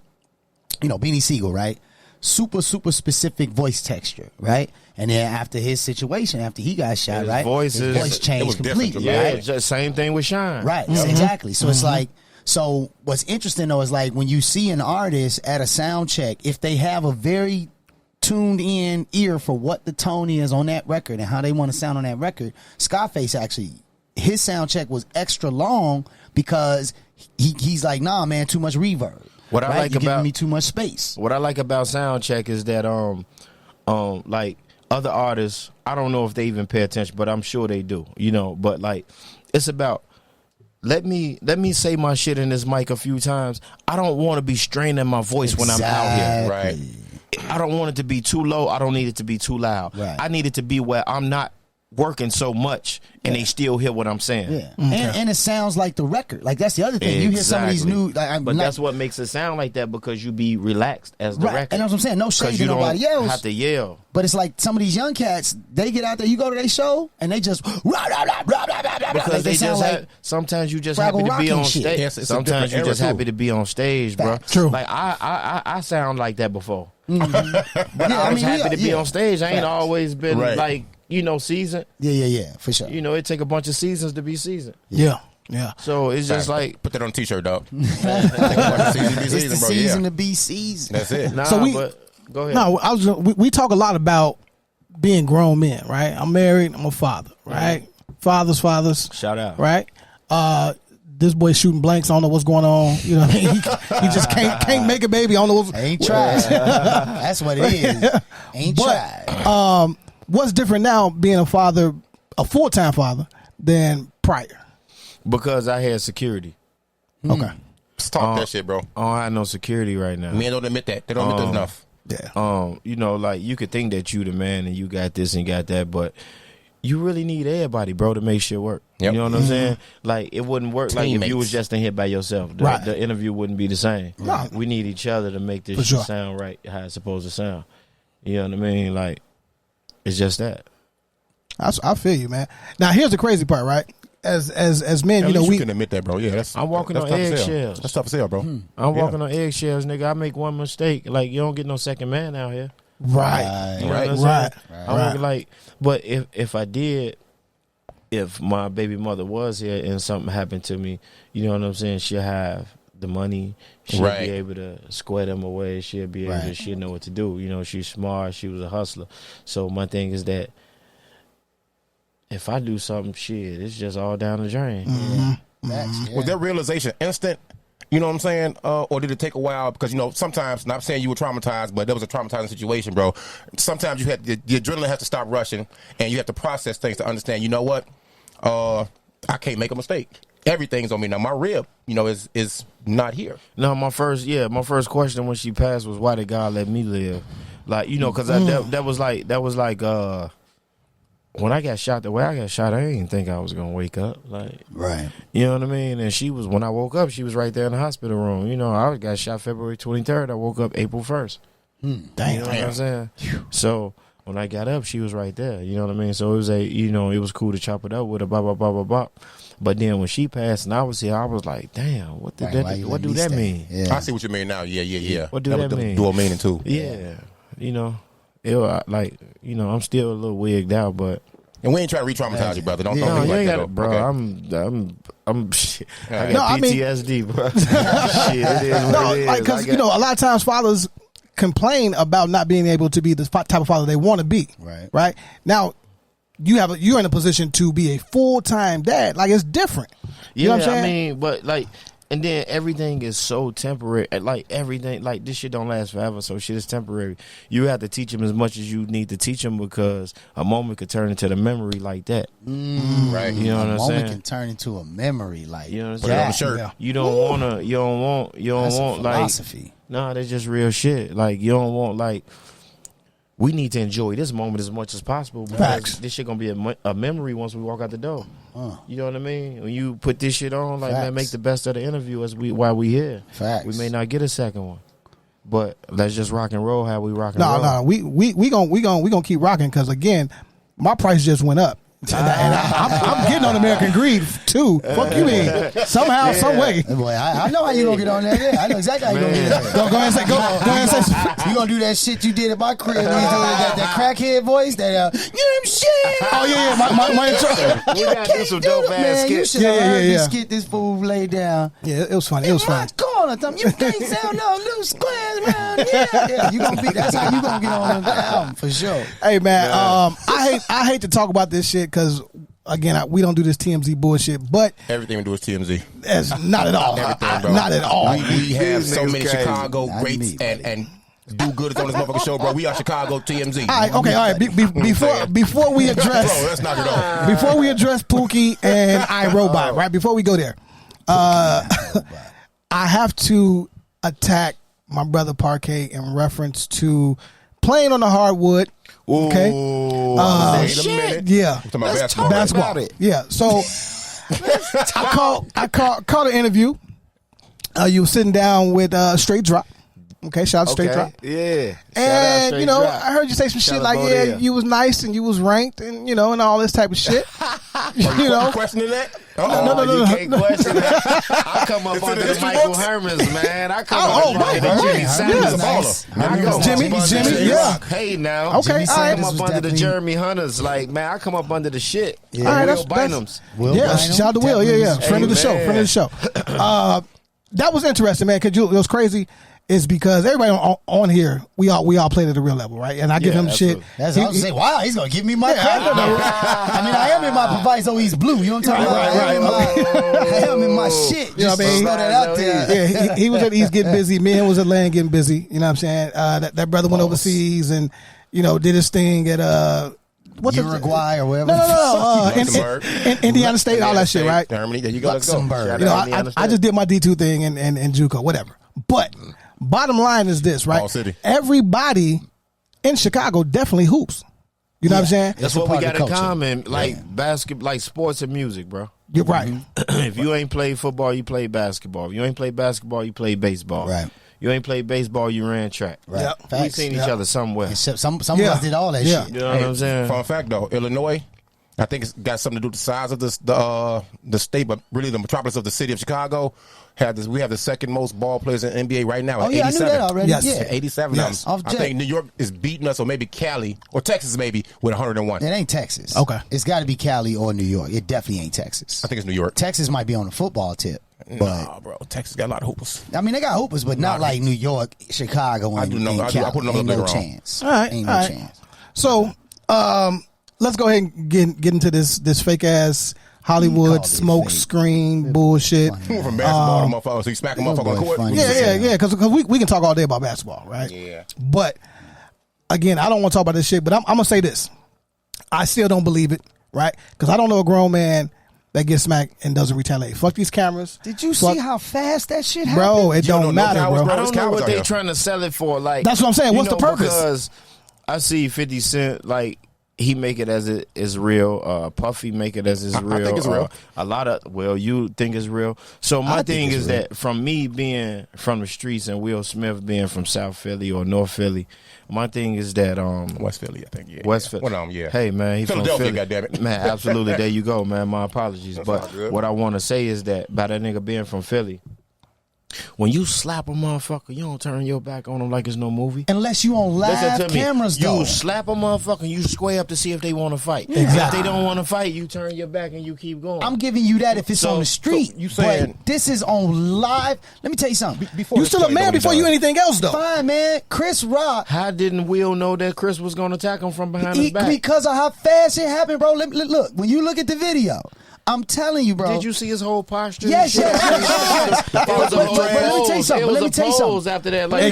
you know, Beanie Siegel, right? Super specific voice texture, right? And then after his situation, after he got shot, His right? voice his voice changed completely, Yeah, right? just same thing with Shine. Right, exactly. So it's like, so what's interesting though is like when you see an artist at a sound check, if they have a very tuned in ear for what the tone is on that record and how they want to sound on that record, Scarface actually, his sound check was extra long because he's like, nah, man, too much reverb. What I like You're about giving me too much space. What I like about Soundcheck is that like other artists, I don't know if they even pay attention, but I'm sure they do. You know, but like it's about let me say my shit in this mic a few times. I don't want to be straining my voice when I'm out here. Right. I don't want it to be too low. I don't need it to be too loud. Right. I need it to be where I'm not working so much and they still hear what I'm saying. Yeah, and it sounds like the record. Like that's the other thing. You hear some of these new, but that's what makes it sound like that because you be relaxed as the record. And that's what I'm saying. No shade to you nobody don't else. have to yell. But it's like some of these young cats, they get out there, you go to their show, and they just Because like they sound just like have, sometimes you just Fraggle happy to be Rock on and shit. stage. Yes, it's a Sometimes different you era, just too. happy to be on stage, bro. True. Like I sound like that before. But Yeah, I was happy to be yeah. on stage. I ain't Facts. always been Right. like, seasoned. Yeah, for sure. You know, it take a bunch of seasons to be seasoned. Yeah. So it's just like Put that on a t-shirt, dog. It's the Season, bro. season Yeah. to be seasoned. That's it. nah, So but go ahead. No, we talk a lot about being grown men, right? I'm married. I'm a father, right? Fathers. Shout out. Right? This boy shooting blanks. I don't know what's going on. You know what I mean? He just can't make it, baby. I don't know what's. Ain't tried. That's what it is. Ain't tried. What's different now being a father a full-time father than prior? Because I had security. Okay. Let's talk that shit, bro. I don't have no security right now. Men don't admit that. They don't admit that enough. Yeah. You know, like you could think that you the man and you got this and got that, but you really need everybody, bro, to make shit work. Yep. You know what I'm saying? Like it wouldn't work like if you was just in here by yourself. The interview wouldn't be the same. No. We need each other to make this For shit sure. sound right how it's supposed to sound. You know what I mean? Like it's just that. I feel you, man. Now here's the crazy part, right? As men, At you know, least we you can admit that, bro. Yeah, I'm walking on tough as hell. eggshells. That's tough as hell, bro. I'm walking on eggshells, nigga. I make one mistake. Like you don't get no second man out here. right, You know what I'm right. saying? I'm looking like, but if I did, if my baby mother was here and something happened to me, you know what I'm saying? She'll have the money. She'll Right. be able to square them away. She'll be able to. She'll know what to do. You know, she's smart. She was a hustler. So my thing is that if I do something, shit, it's just all down the drain. Was that realization instant? You know what I'm saying? Or did it take a while? Because, you know, sometimes, not saying you were traumatized, but that was a traumatizing situation, bro. Sometimes the adrenaline has to stop rushing, and you have to process things to understand, you know what? I can't make a mistake. Everything's on me now. My rib, you know, is not here. No, my first question when she passed was, why did God let me live? Like, you know, because that was like when I got shot, the way I got shot, I didn't think I was gonna wake up. Like, Right. you know what I mean? And she was, when I woke up, she was right there in the hospital room. You know, I got shot February 23rd. I woke up April 1st. Damn. You know what I'm saying? So when I got up, she was right there. You know what I mean? So it was it was cool to chop it up with her, blah, blah, blah, blah, blah. But then when she passed and I was here, I was like, damn, what do that mean? Yeah. I see what you mean now. Yeah. What do that mean? Dual meaning, too. Yeah. You know, I'm still a little wigged out, but. And we ain't trying to re-traumatize you, brother. Don't No, think you like ain't that, got it, bro. Okay. I'm shit. I No, got I mean- PTSD, bro. Shit, it is what No, it is. like because you know, a lot of times fathers complain about not being able to be the type of father they want to be. Right. Right. Now, you're in a position to be a full-time dad. Like it's different. You know what I'm saying? I mean, but like, and then everything is so temporary. Like everything, like this shit don't last forever. So shit is temporary. You have to teach them as much as you need to teach them because a moment could turn into the memory like that. Right. You know what A I'm moment saying? can turn into a memory. Like, You know what I'm Put it on the saying? shirt. Yeah. You don't want that's like. philosophy. Nah, that's just real shit. Like you don't want like. We need to enjoy this moment as much as possible because Facts. this shit gonna be a memory once we walk out the door. You know what I mean? When you put this shit on, like man, Facts. make the best of the interview while we here. Facts. We may not get a second one, but let's just rock and roll how we rock and roll. No, we gonna keep rocking because again, my price just went up. And I'm getting on American Greed too. Fuck you mean? Somehow, some way. Hey, boy, I know how you gonna get on there. Yeah, I know exactly how you gonna get there. Go ahead and say. Go ahead and say. You gonna do that shit you did at my crib when you doing that crackhead voice? That you know what I'm saying? Oh yeah. My intro. We gotta do some dope ass Man, you skits. should have heard Yeah. this skit this fool laid down. Yeah, it was funny. It was funny. Corner, you can't sell no loose squares around here. Yeah, you gonna be. That's how you gonna get on the album for sure. Hey man, I hate to talk about this shit because again we don't do this TMZ bullshit, but Everything we do is TMZ. it's not at all. Everything, bro. Not at all. We have so niggas many crazy. Chicago Not greats me, buddy. and do gooders on this motherfucking show, bro. We are Chicago TMZ. All right. Before we address Bro, let's knock it off. before we address Pookie and iRobot, right? Before we go there, I have to attack my brother PARKAY in reference to playing on the hardwood. Okay. Wait a minute. Yeah. We're talking about basketball. Basketball. about it. Yeah. So I called an interview. You were sitting down with Straight Drop. Okay, shout out to Straight Drop. Yeah. And you know, I heard you say some shit out like, Bodega. yeah, you was nice and you was ranked and you know, and all this type of shit. you know, questioning that? No. You can't question that. I come up under the history Michael books? Hermans, man. I come Oh, up right, under the right. Jimmy Yeah. Sanders. Nice. I come up Jimmy, under the yeah. Rock. Hey now. Okay, Jimmy all right. come up was under the definitely- Jeremy Hunters. Like, man, I come up under the shit. Yeah. all right, Will that's Bynum's. Will yeah, Bynum, shout out to Will. Yeah. definitely. Friend of the show. Amen. Friend of the show. That was interesting, man. Cause it was crazy. Is because everybody on here, we all played at a real level, right? And I give him absolutely. shit. That's what I was saying. Wow, he's gonna give me my credit. I mean, I am in my proviso. He's blue. You know what I'm talking about? I am in my shit. You know Just what I mean? throw that out there. Yeah, he was at East getting busy. Me and him was at Atlanta getting busy. You know what I'm saying? That brother went overseas and, you know, did his thing at what Uruguay or wherever. No. Luxembourg. Indiana State, all that shit, right? Germany, there you go. Luxembourg. You know, I just did my D2 thing in JUCO, whatever. But bottom line is this, right? Ball City. Everybody in Chicago definitely hoops. You know what I'm saying? That's what we got in common, like basketball, like sports and music, bro. You're right. If you ain't played football, you play basketball. If you ain't played basketball, you play baseball. Right. You ain't played baseball, you ran track. Right. Yep. We seen each other somewhere. Some of us did all that shit. You know what I'm saying? Fun fact though, Illinois, I think it's got something to do with the size of the state, but really the metropolis of the city of Chicago. We have the second most ball players in NBA right now. Oh, yeah, 87. I knew that already. Yes. Yeah. 87. Yes. I think New York is beating us, or maybe Cali, or Texas maybe, with 101. It ain't Texas. Okay. It's got to be Cali or New York. It definitely ain't Texas. I think it's New York. Texas might be on the football tip. Nah, bro. Texas got a lot of hoopers. I mean, they got hoopers, but not like New York, Chicago, and, I do know. and Cali. I put another Ain't no bigger on. chance. All right. Ain't all no right. chance. So, let's go ahead and get into this fake ass Hollywood smoke fake. screen bullshit. From basketball to motherfucker, so you smack a motherfucker on the court. funny. Yeah. Because we can talk all day about basketball, right? Yeah. But again, I don't want to talk about this shit. But I'm gonna say this: I still don't believe it, right? Because I don't know a grown man that gets smacked and doesn't retaliate. Fuck these cameras. Did you see how fast that shit happened? Bro, it don't matter, bro. I don't know what they trying to sell it for. Like, that's what I'm saying. What's the purpose? Because I see 50 Cent, like, he make it as it is real. Puffy make it as it's real. I think it's real. A lot of, you think it's real. So my thing is that from me being from the streets and Will Smith being from South Philly or North Philly, my thing is that West Philly, I think. Yeah. West Philly. Well, yeah. Hey man, he from Philadelphia, Philly. goddammit. Man, absolutely. There you go, man. My apologies. That's but all good. what I want to say is that by that nigga being from Philly, when you slap a motherfucker, you don't turn your back on him like it's no movie. Unless you on live cameras, though. You slap a motherfucker, you square up to see if they want to fight. Exactly. If they don't want to fight, you turn your back and you keep going. I'm giving you that if it's on the street. you saying but this is on live. Let me tell you something. You still a man before you anything else, though. Fine, man. Chris Rock. How didn't Will know that Chris was going to attack him from behind his back? Because of how fast it happened, bro. Look, when you look at the video, I'm telling you, bro. Did you see his whole posture? Yes. But let me tell you something. It was a pose after that. Like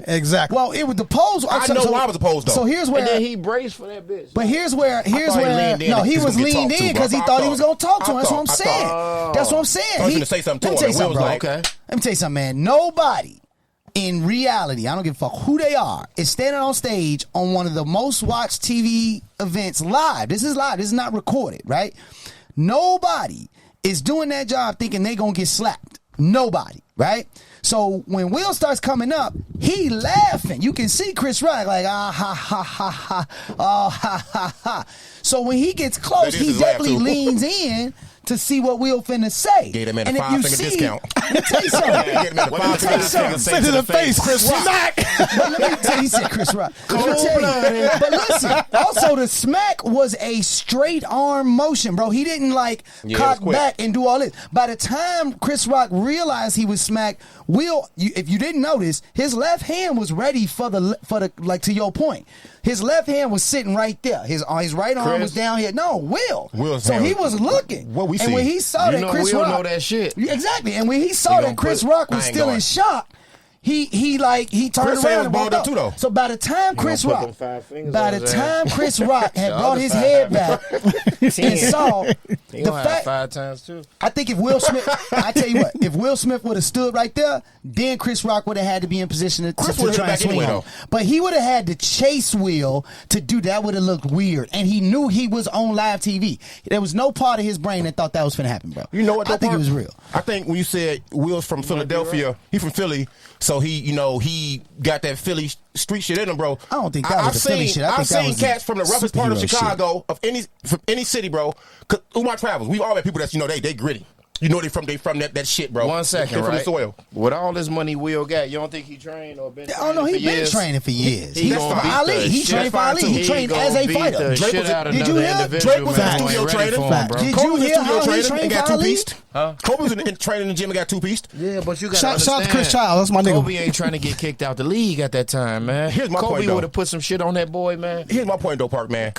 Exactly. Well, it was the pose. I know why it was a pose, though. So here's where. And then he braced for that bitch. But here's where. he was leaned in because he thought he was gonna talk to him. That's what I'm saying. That's what I'm saying. I was gonna say something to him. Let me tell you something, bro. Okay. Let me tell you something, man. Nobody in reality, I don't give a fuck who they are, is standing on stage on one of the most watched TV events live. This is live. This is not recorded, right? Nobody is doing that job thinking they gonna get slapped. Nobody, right? So when Will starts coming up, he laughing. You can see Chris Rock like, ah, ha, ha, ha, ha, oh, ha, ha, ha. So when he gets close, he definitely leans in to see what Will finna say. Gave that man and a if you 5-finger see, discount. let me tell you something. Say to the face, Chris Rock. But let me tell you, he said Chris Rock. Let me tell you. But listen, also the smack was a straight arm motion, bro. He didn't cock back and do all this. By the time Chris Rock realized he was smacked, Will, if you didn't notice, his left hand was ready for the like to your point. His left hand was sitting right there. His right arm was down here. No, Will. So he was looking. What we see. And when he saw that Chris Rock, know that shit. Exactly. And when he saw that Chris Rock was still in shock, he turned around and walked up. Too, though. So by the time Chris Rock had brought his head back and saw the fact, 5 times too. I think if Will Smith, I tell you what, if Will Smith would have stood right there, then Chris Rock would have had to be in position to try and swing him. But he would have had to chase Will to do that. Would have looked weird, and he knew he was on live TV. There was no part of his brain that thought that was going to happen, bro. You know what? I think it was real. I think when you said Will's from Philadelphia, he from Philly, so he got that Philly street shit in him, bro. I don't think that was the Philly shit. I've seen cats from the roughest part of Chicago, from any city, bro. Through my travels, we've all met people that's they gritty. You know they from that shit, bro. 1 second, right? From the soil. With all this money Will got, you don't think he trained or been? Oh no, he been training for years. He gonna beat Ali. He trained for Ali. He trained as a fighter. Did you hear? Drake was in studio training. Did you hear how he trained for Ali? Kobe was in training in the gym and got 2-pieced. Yeah, but you got to understand. Shout out to Chris Child. That's my nigga. Kobe ain't trying to get kicked out the league at that time, man. Here's my point, Kobe would have put some shit on that boy, man. Here's my point, though, Park, man.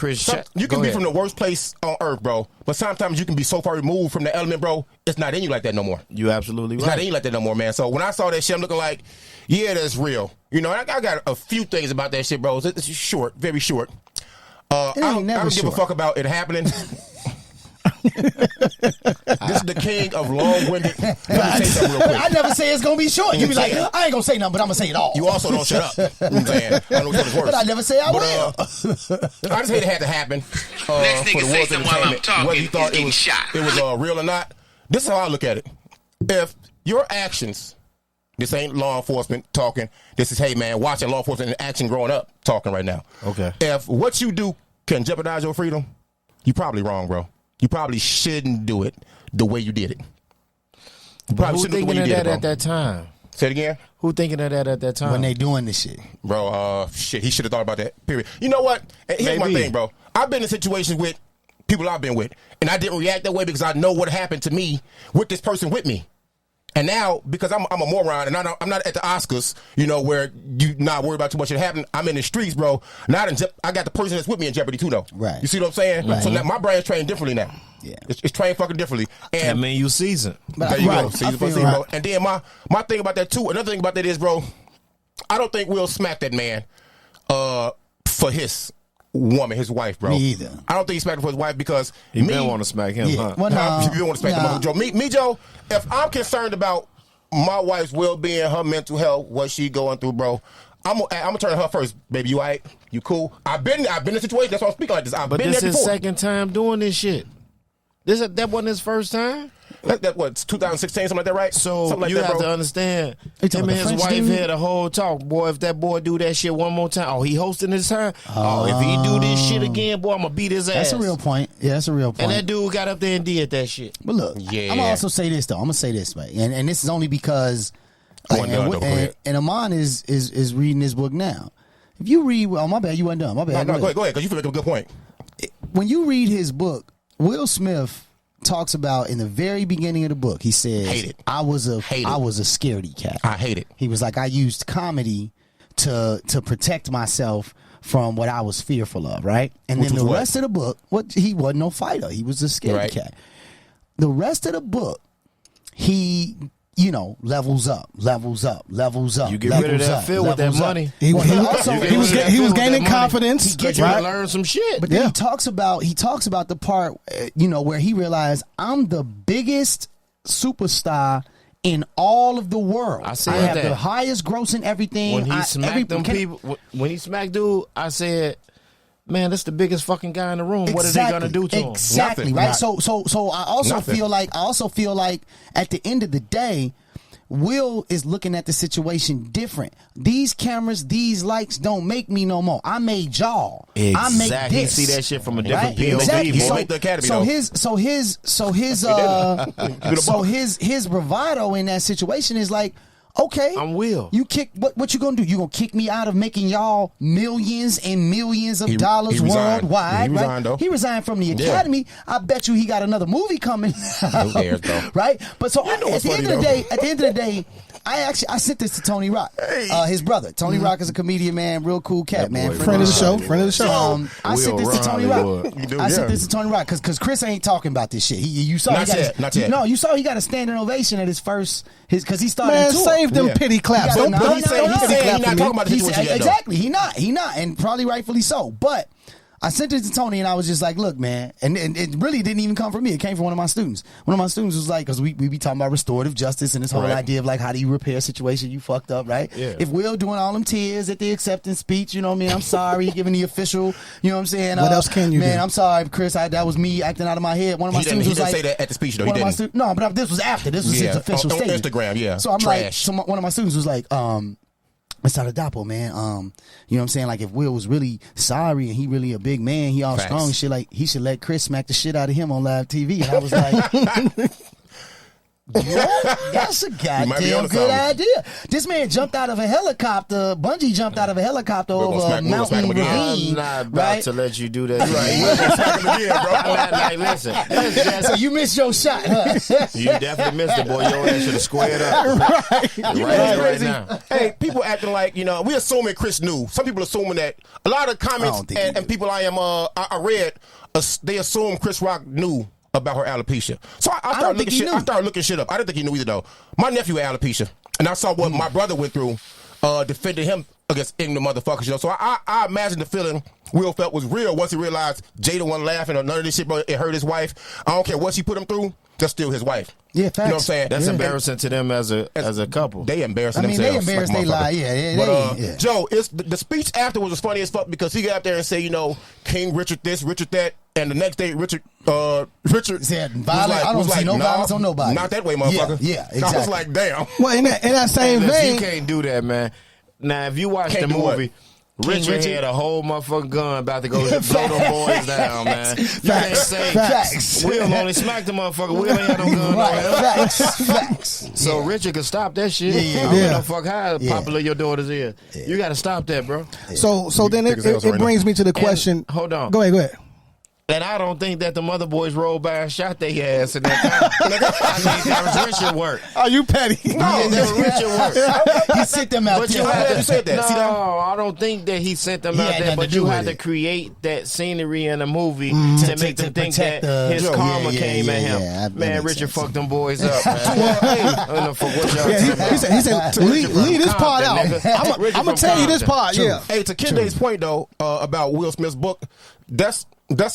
You can be from the worst place on earth, bro, but sometimes you can be so far removed from the element, bro, it's not in you like that no more. You absolutely right. It's not in you like that no more, man. So when I saw that shit, I'm looking like, yeah, that's real. You know, I got a few things about that shit, bro. It's short, very short. I don't give a fuck about it happening. This is the king of long-winded. Let me say something real quick. I never say it's gonna be short. You be like, I ain't gonna say nothing, but I'm gonna say it all. You also don't shut up. You know what I'm saying? I know what's worse. But I never say I will. I just hate it had to happen. Next For nigga the say world's something while I'm entertainment. talking, Whether you thought he's getting shot. it was real or not. This is how I look at it. If your actions, this ain't law enforcement talking. This is, hey man, watching law enforcement in action growing up talking right now. Okay. If what you do can jeopardize your freedom, you're probably wrong, bro. You probably shouldn't do it the way you did it. Who thinking of that at that time? Say it again. Who thinking of that at that time? When they doing this shit. Bro, shit, he should have thought about that, period. You know what? And here's my thing, bro. I've been in situations with people I've been with, and I didn't react that way because I know what happened to me with this person with me. And now, because I'm a moron, and I'm not at the Oscars, you know, where you not worried about too much shit happening. I'm in the streets, bro. Now I got the person that's with me in jeopardy too, though. Right. You see what I'm saying? Right. So now my brain's trained differently now. Yeah. It's trained fucking differently. And I mean, you seasoned. There you go. Season for season, bro. And then my thing about that too. Another thing about that is, bro, I don't think Will smacked that man for his woman, his wife, bro. Me either. I don't think he smacked her for his wife because He been want to smack him, huh? Well, he been want to smack the mother, Joe. Me, Joe. If I'm concerned about my wife's well-being, her mental health, what she going through, bro, I'm gonna turn to her first, baby. You all right? You cool? I've been in a situation. That's why I'm speaking like this. But this is his second time doing this shit. That wasn't his first time. That what, 2016, something like that, right? So something like you that, have bro. to understand. You talking Him and about his the French wife dude? had a whole talk, boy. If that boy do that shit one more time, he hosting this time. If he do this shit again, boy, I'm gonna beat his ass. That's a real point. Yeah, that's a real point. And that dude got up there and did that shit. But look, Yeah. I'm gonna also say this though. I'm gonna say this, right? And this is only because Go ahead. and Amon is reading this book now. If you read, oh my bad, you weren't done. My bad. No, go ahead, because you feel like a good point. When you read his book, Will Smith talks about in the very beginning of the book, he says, Hate it. I was a scaredy cat. I hate it. He was like, I used comedy to protect myself from what I was fearful of, right? And Which then the was what? rest of the book, he wasn't no fighter. He was a scaredy cat. The rest of the book, he, levels up. You get rid of that feel with that money. He was gaining confidence. He get you to learn some shit. But then he talks about the part, where he realized I'm the biggest superstar in all of the world. I said have that. the highest gross in everything. When he smacked them people, when he smacked dude, I said, man, that's the biggest fucking guy in the room. What are they gonna do to him? Exactly, Nothing. right? So I also feel like at the end of the day, Will is looking at the situation different. These cameras, these lights don't make me no more. I made y'all. Exactly. I make this. He see that shit from a different Right? POV. Exactly. He won't make the academy, though. His bravado in that situation is like, okay, I'm Will. You kick what you gonna do? You gonna kick me out of making y'all millions and millions of dollars he resigned. worldwide? He resigned, right? though. He resigned from the Academy. I bet you he got another movie coming. Who cares, though? Right? But so You know at what's the end funny, of the though? day, I sent this to Tony Rock, his brother. Tony Rock is a comedian, man, real cool cat, man. Friend of the show. I sent this to Tony Rock. I sent yeah. this to Tony Rock because Chris ain't talking about this shit. You saw Not yet. No, you saw he got a standing ovation at his because he started. Man, tour. save them pity claps. He got- Don't say He's pity saying clap he's not for talking me. about the He situation said, yet, though. exactly. He not, and probably rightfully so. But I sent it to Tony, and I was just like, "Look, man," and it really didn't even come from me. It came from one of my students. One of my students was like, because we be talking about restorative justice and this whole idea of like, how do you repair a situation you fucked up, right? Yeah. If Will doing all them tears at the acceptance speech, you know what I mean? I'm sorry, giving the official, you know what I'm saying? What else can you do? Man, I'm sorry, Chris. That was me acting out of my head. One of my He didn't students was like, say that at the speech, though. He one of my didn't. no, but this was after. This was his official on statement. Instagram, yeah. So I'm like, Trash. one of my students was like, Mr. Adapo, man, you know what I'm saying? Like, if Will was really sorry and he really a big man, he all Facts. strong and shit, like, he should let Chris smack the shit out of him on live TV. And I was like, yeah, that's a might be goddamn onto good something. idea. This man jumped out of a helicopter, bungee jumped out of a helicopter We're gonna over a smack him mountain again. ravine. I'm not about right? to let you do that. Right. Listen. So you missed your shot, huh? You definitely missed it, boy. Your ass should have squared up. right now. Hey, people acting like, we assuming Chris knew. Some people assuming that. A lot of comments don't think he and people I read, they assume Chris Rock knew about her alopecia. So I started looking shit up. I didn't think he knew either, though. My nephew had alopecia, and I saw what my brother went through defending him against ignorant motherfuckers. So I imagine the feeling Will felt was real once he realized Jada wasn't laughing or none of this shit, bro. It hurt his wife. I don't care what she put him through. That's still his wife. Yeah, facts. You know what I'm saying? That's embarrassing to them as a couple. They embarrassing I mean, themselves. they embarrassed they lie. Yeah, But Joe, it's the speech afterwards was funny as fuck because he got up there and said, you know, King Richard this, Richard that, and the next day Richard said, I don't see no violence on nobody. Not that way, motherfucker. Yeah, exactly. I was like, damn. Well, in that same vein, you can't do that, man. Now, if you watch the movie. Richard had a whole motherfucking gun about to go blow them boys down, man. Facts. Will only smacked the motherfucker. Will ain't had no gun on him. Facts. So Richard could stop that shit. I don't give no fuck how popular your daughters is. You got to stop that, bro. So then it brings me to the question. Hold on. Go ahead. And I don't think that the mother boys rolled by and shot their ass in that time. I think that was Richard work. Oh, you petty. No, that was Richard work. He sent them out there. You said that. No, I don't think that he sent them out there, but you had to create that scenery in a movie to make them think that his karma came at him. Man, Richard fucked them boys up, man. I don't know for what y'all talking about. He said, leave this part out. I'm going to tell you this part. Yeah. Hey, to Kenda's point, though, about Will Smith's book, that's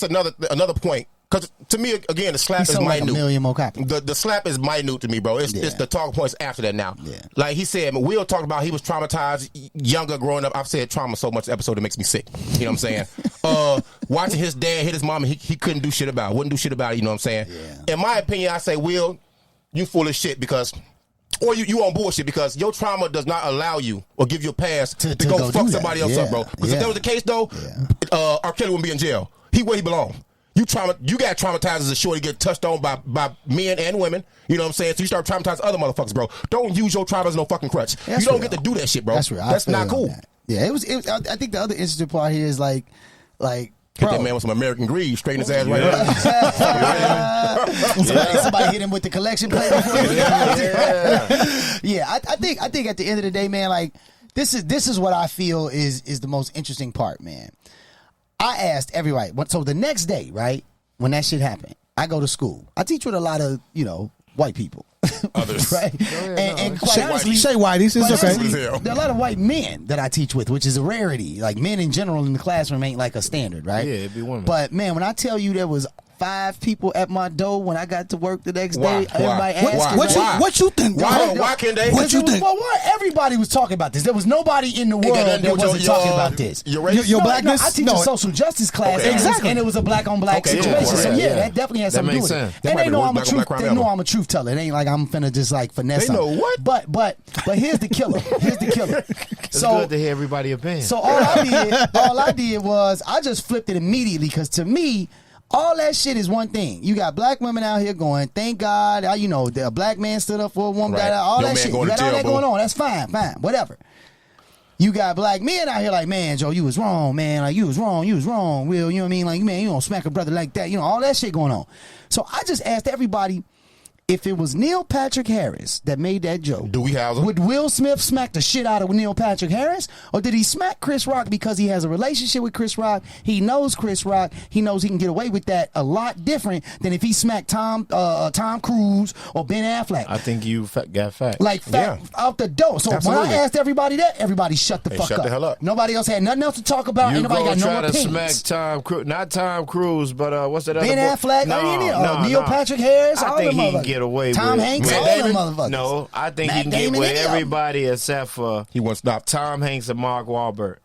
another point. Because to me, again, the slap is minute. Like 1 million more copies. The slap is minute to me, bro. It's the talking points after that now. Yeah. Like he said, Will talked about he was traumatized younger growing up. I've said trauma so much episode it makes me sick. You know what I'm saying? Watching his dad hit his mom and he couldn't do shit about it. Wouldn't do shit about it, you know what I'm saying? Yeah. In my opinion, I say, Will, you full of shit because... Or you on bullshit because your trauma does not allow you or give you a pass to go fuck somebody else up, bro. Because if that was the case, though, R. Kelly wouldn't be in jail. He where he belong. You got traumatized as a shorty, get touched on by men and women. You know what I'm saying? So you start traumatizing other motherfuckers, bro. Don't use your trauma as no fucking crutch. You don't get to do that shit, bro. That's real. That's not cool. Yeah, it was. I think the other interesting part here is like. Hit that man with some American greed, straighten his ass right up. Somebody hit him with the collection plate. I think at the end of the day, man, like this is what I feel is the most interesting part, man. I asked everybody. So the next day, right when that shit happened, I go to school. I teach with a lot of white people. Others, right? And quite honestly, say whiteys, it's okay. There are a lot of white men that I teach with, which is a rarity. Like men in general in the classroom ain't like a standard, right? Yeah, it'd be women. But man, when I tell you there was 5 people at my door when I got to work the next day, everybody asking, what you think? Why can't they? What you think? Well, everybody was talking about this. There was nobody in the world that wasn't talking about this. Your blackness? I teach a social justice class, and it was a black on black situation. So that definitely has something to do with it. And they know I'm a truth. They know I'm a truth teller. It ain't like I'm finna just like finesse. They know what? But here's the killer. It's good to hear everybody opinion. So all I did was I just flipped it immediately because to me. All that shit is one thing. You got black women out here going, thank God, a black man stood up for a woman. Right. All that shit. You got all that going on. That's fine, whatever. You got black men out here like, man, Joe, you was wrong, man. Like, you was wrong, Will. You know what I mean? Like, man, you don't smack a brother like that. All that shit going on. So I just asked everybody, if it was Neil Patrick Harris that made that joke, would Will Smith smack the shit out of Neil Patrick Harris? Or did he smack Chris Rock because he has a relationship with Chris Rock? He knows Chris Rock. He knows he can get away with that a lot different than if he smacked Tom Cruise or Ben Affleck. I think you got facts. Like, out the door. So when I asked everybody that, everybody shut the fuck shut up. The hell up. Nobody else had nothing else to talk about. Ain't nobody got no opinions. You try to smack Tom Cruise, not Tom Cruise, but what's that other Ben Affleck, Neil Patrick Harris, I think he can get away with Tom Hanks. All them motherfuckers. No, I think he can get with everybody except for he won't stop Tom Hanks and Mark Wahlberg.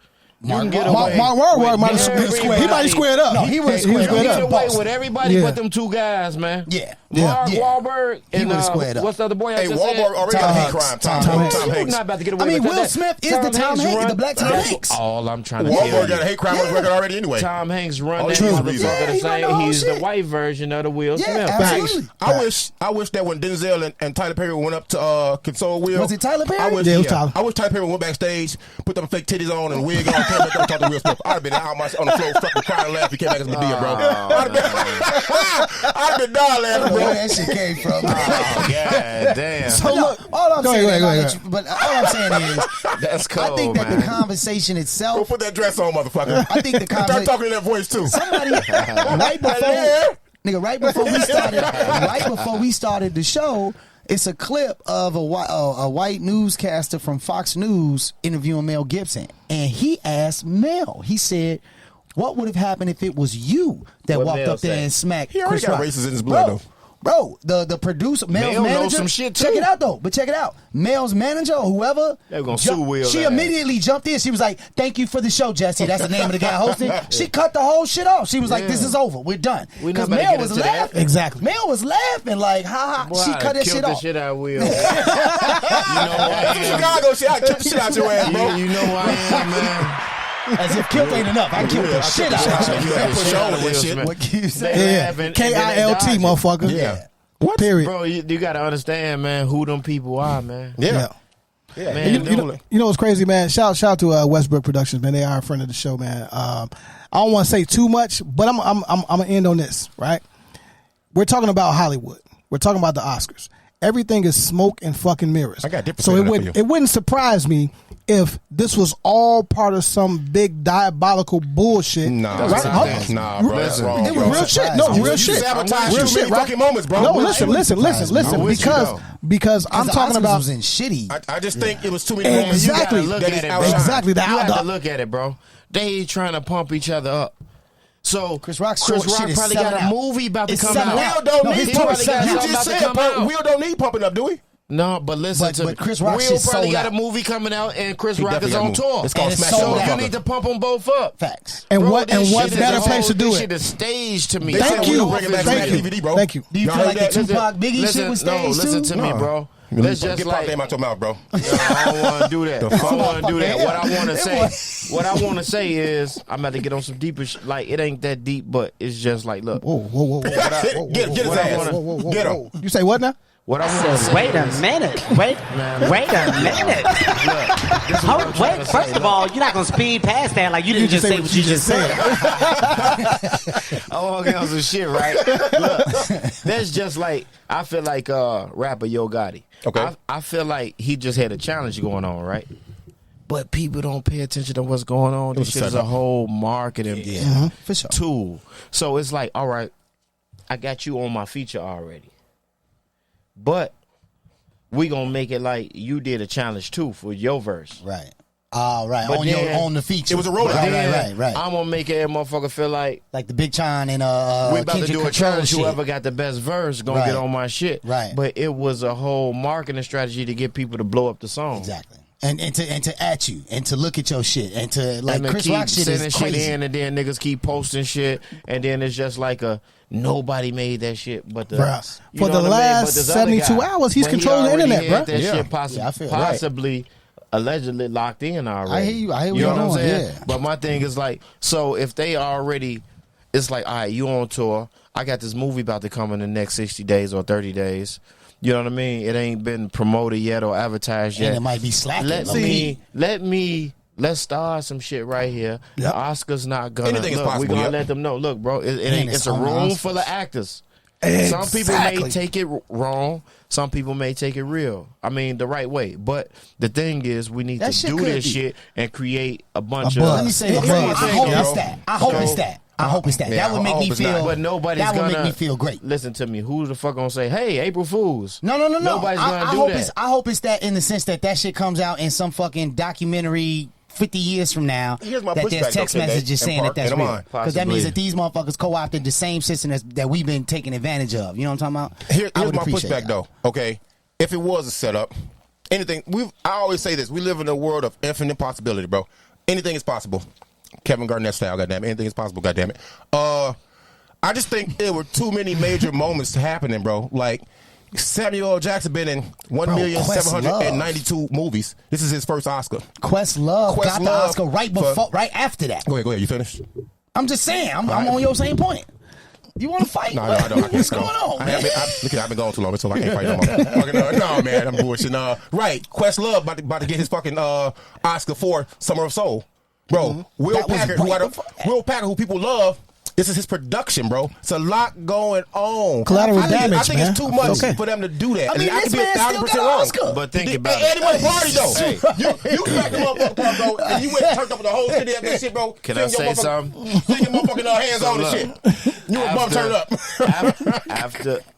Mark Wahlberg might have squared. He might have squared up. No, he would have squared up. He get away with everybody but them 2 guys, man. Yeah. Mark Wahlberg and what's the other boy? Hey, Wahlberg already got hate crime. Tom Hanks. Not about to get away. I mean, with Will Smith is the Tom Hanks, the black Tom Hanks. All I'm trying to say. Wahlberg got a hate crime on his record already anyway. Tom Hanks run that motherfucker the same. He's the white version of the Will Smith. Absolutely. I wish that when Denzel and Tyler Perry went up to console Will. Was it Tyler Perry? I wish Tyler Perry went backstage, put them fake titties on and wig on, came back and talked to Will Smith. I'd have been out on the floor, fucking crying and laughing. He came back as Medea, bro. I'd have been down laughing, bro. Where that shit came from? Oh, God damn. So look, all I'm saying is, that's cool, I think that the conversation itself. Go put that dress on, motherfucker. I think the conversation. Start talking in that voice too. Somebody right before we started the show. It's a clip of a white newscaster from Fox News interviewing Mel Gibson. And he asked Mel, he said, What would have happened if it was you that What walked Mel up there say? and smacked He already Chris got Rock? racism in his blood, though. Bro, the producer, Mel's Mel knows manager, some shit, check too. it out though. But check it out. Mel's manager or whoever, They gonna sue Will. she immediately jumped in. She was like, "Thank you for the show, Jesse." That's the name of the guy hosting. She cut the whole shit off. She was like, "This is over. We're done." We Because not about to Mel get was into that. laughing. Exactly. Mel was laughing like, "Ha ha." Boy, She I cut that killed shit the off. shit out of Will. You know who I am. Chicago shit, I kick the shit out your ass, bro. You know who I am, man. As if killed ain't enough. I killed the shit out of You you. got the shit out of Will shit. Smith. What can you say? They Yeah, laughing, and then they KILT, dodging. motherfucker. Yeah. What? Period. Bro, you got to understand, man, who them people are, man. Yeah. Man, You know what's crazy, man? Shout out to Westbrook Productions, man. They are a friend of the show, man. I don't want to say too much, but I'm gonna end on this, right? We're talking about Hollywood. We're talking about the Oscars. Everything is smoke and fucking mirrors. I got different so feeling for you. it wouldn't surprise me if this was all part of some big diabolical bullshit. Nah, right? nah, bro. That's wrong, It bro. was real shit. No, real You shit. sabotage Real too shit, many right? fucking moments, bro. No, What? listen. I'm with you, though. Because I'm the talking Oscars about was in shitty. I just think it was too many moments. Exactly. You gotta look at it, bro. Exactly. You have to look at it, bro. They trying to pump each other up. So Chris Rock's short shit is probably got selling a out. movie about to It's come selling out. out. Will don't No, need his pumping. tour is selling You out. just About to said, come bro, out. Will don't need pumping up, do we? No, but listen to me. but Chris Rock Will shit probably sold got out. a movie coming out, and Chris He Rock is definitely got a on movie. tour. It's called And it's Smash sold That So you out. Motherfucker. need to pump them both up. Facts. And Bro, what this better shit is place a to do whole- it? This shit is staged to me. They said Thank we you. gonna bring it back to Thank the you. DVD, bro. Thank you. Do you Y'all feel heard like that? the Tupac Biggie shit was staged listen too? to me, No. bro. Let's just Get like Parkay out your mouth, bro. I don't want to do that. I don't want to do that. What I want to It say, what I want to say is, I'm about to get on some deeper. Like it ain't that deep, but it's just like, look. Whoa. Get his What I ass. wanna- Get him. You say what now? What I want to say. Wait a is- minute. Wait a minute. This is what I'm trying to say. First of all, you're not going to speed past that like you didn't just say what you just said. I want to get on some shit, right? Look, that's just like, I feel like rapper Yo Gotti. Okay. I feel like he just had a challenge going on, right? But people don't pay attention to what's going on. This shit is a whole marketing For sure. tool. So it's like, all right, I got you on my feature already. But we gonna make it like you did a challenge too for your verse. Right. All right. But then- On the feature. It was a rollout. Right. I'm gonna make every motherfucker feel like Like the Big Chine and we about to Kendrick do a Control challenge. shit. Whoever got the best verse gonna Right. get on my shit. Right. But it was a whole marketing strategy to get people to blow up the song. Exactly. And to at you and to look at your shit and to like And to Chris keep Rock shit sending is shit crazy. in, and then niggas keep posting shit, and then it's just like a nobody made that shit, but the Bruh, you for know the what I mean? last But this 72 other guy, hours, he's but he controlling the already internet, had bruh. That Yeah. shit Yeah, I feel right. possibly, allegedly locked in already. I hear you. I hear what You know you're what I'm doing, saying? yeah. But my thing is like, so if they already, it's like, all right, you on tour. I got this movie about to come in the next 60 days or 30 days. You know what I mean? It ain't been promoted yet or advertised yet. And it might be slacking. Let's start some shit right here. Yep. The Oscars not gonna Anything is look. possible, We're gonna yep. let them know. Look, bro, And it's it's a on the room Oscars. full of actors. Exactly. Some people may take it wrong. Some people may take it real. I mean, the right way. But the thing is, we need That to shit do could this be. shit and create a bunch A of. buzz. Let me say Yeah, this. yeah, I yeah, hope yeah. it's that. I hope it's that. I hope it's that. Yeah, That would I make hope me it's not. feel. But nobody's that would gonna make me feel great. Listen to me. Who the fuck gonna say, "Hey, April Fools"? No. Nobody's I gonna do hope that. I hope it's that in the sense that shit comes out in some fucking documentary 50 years from now. Here's my that pushback, there's text though, Kid, messages and saying Park, that that's and I'm real. on. Because that means Possibly. that these motherfuckers co-opted the same system that we've been taking advantage of. You know what I'm talking about? Here's I would my appreciate pushback that. though. Okay, if it was a setup, anything. I always say this: we live in a world of infinite possibility, bro. Anything is possible. Kevin Garnett style, goddamn it. Anything is possible, goddamn it. I just think there were too many major moments happening, bro. Like Samuel L. Jackson been in 1,792 movies. This is his first Oscar. Questlove got the Oscar right after that. Go ahead. You finished? I'm just saying. I'm on your same point. You want to fight? No, I don't. What's going on, man? I've been going too long, so I can't fight no more. Fucking, no, man, I'm bullshitting. Right, Questlove about to get his fucking Oscar for Summer of Soul, bro. Will Packard, Will Packard, who people love. This is his production, bro. It's a lot going on. Collateral damage, I think man. it's too much Okay. for them to do that. I mean, and this could be man still 1,000% got an wrong. Oscar. But think about And it. it was a party though. Hey. You smacked the motherfucker part, bro, and you went and turned up the whole city of that shit, bro. Can I say something? Sing your motherfucking hands on and look, shit. You a bum turn up.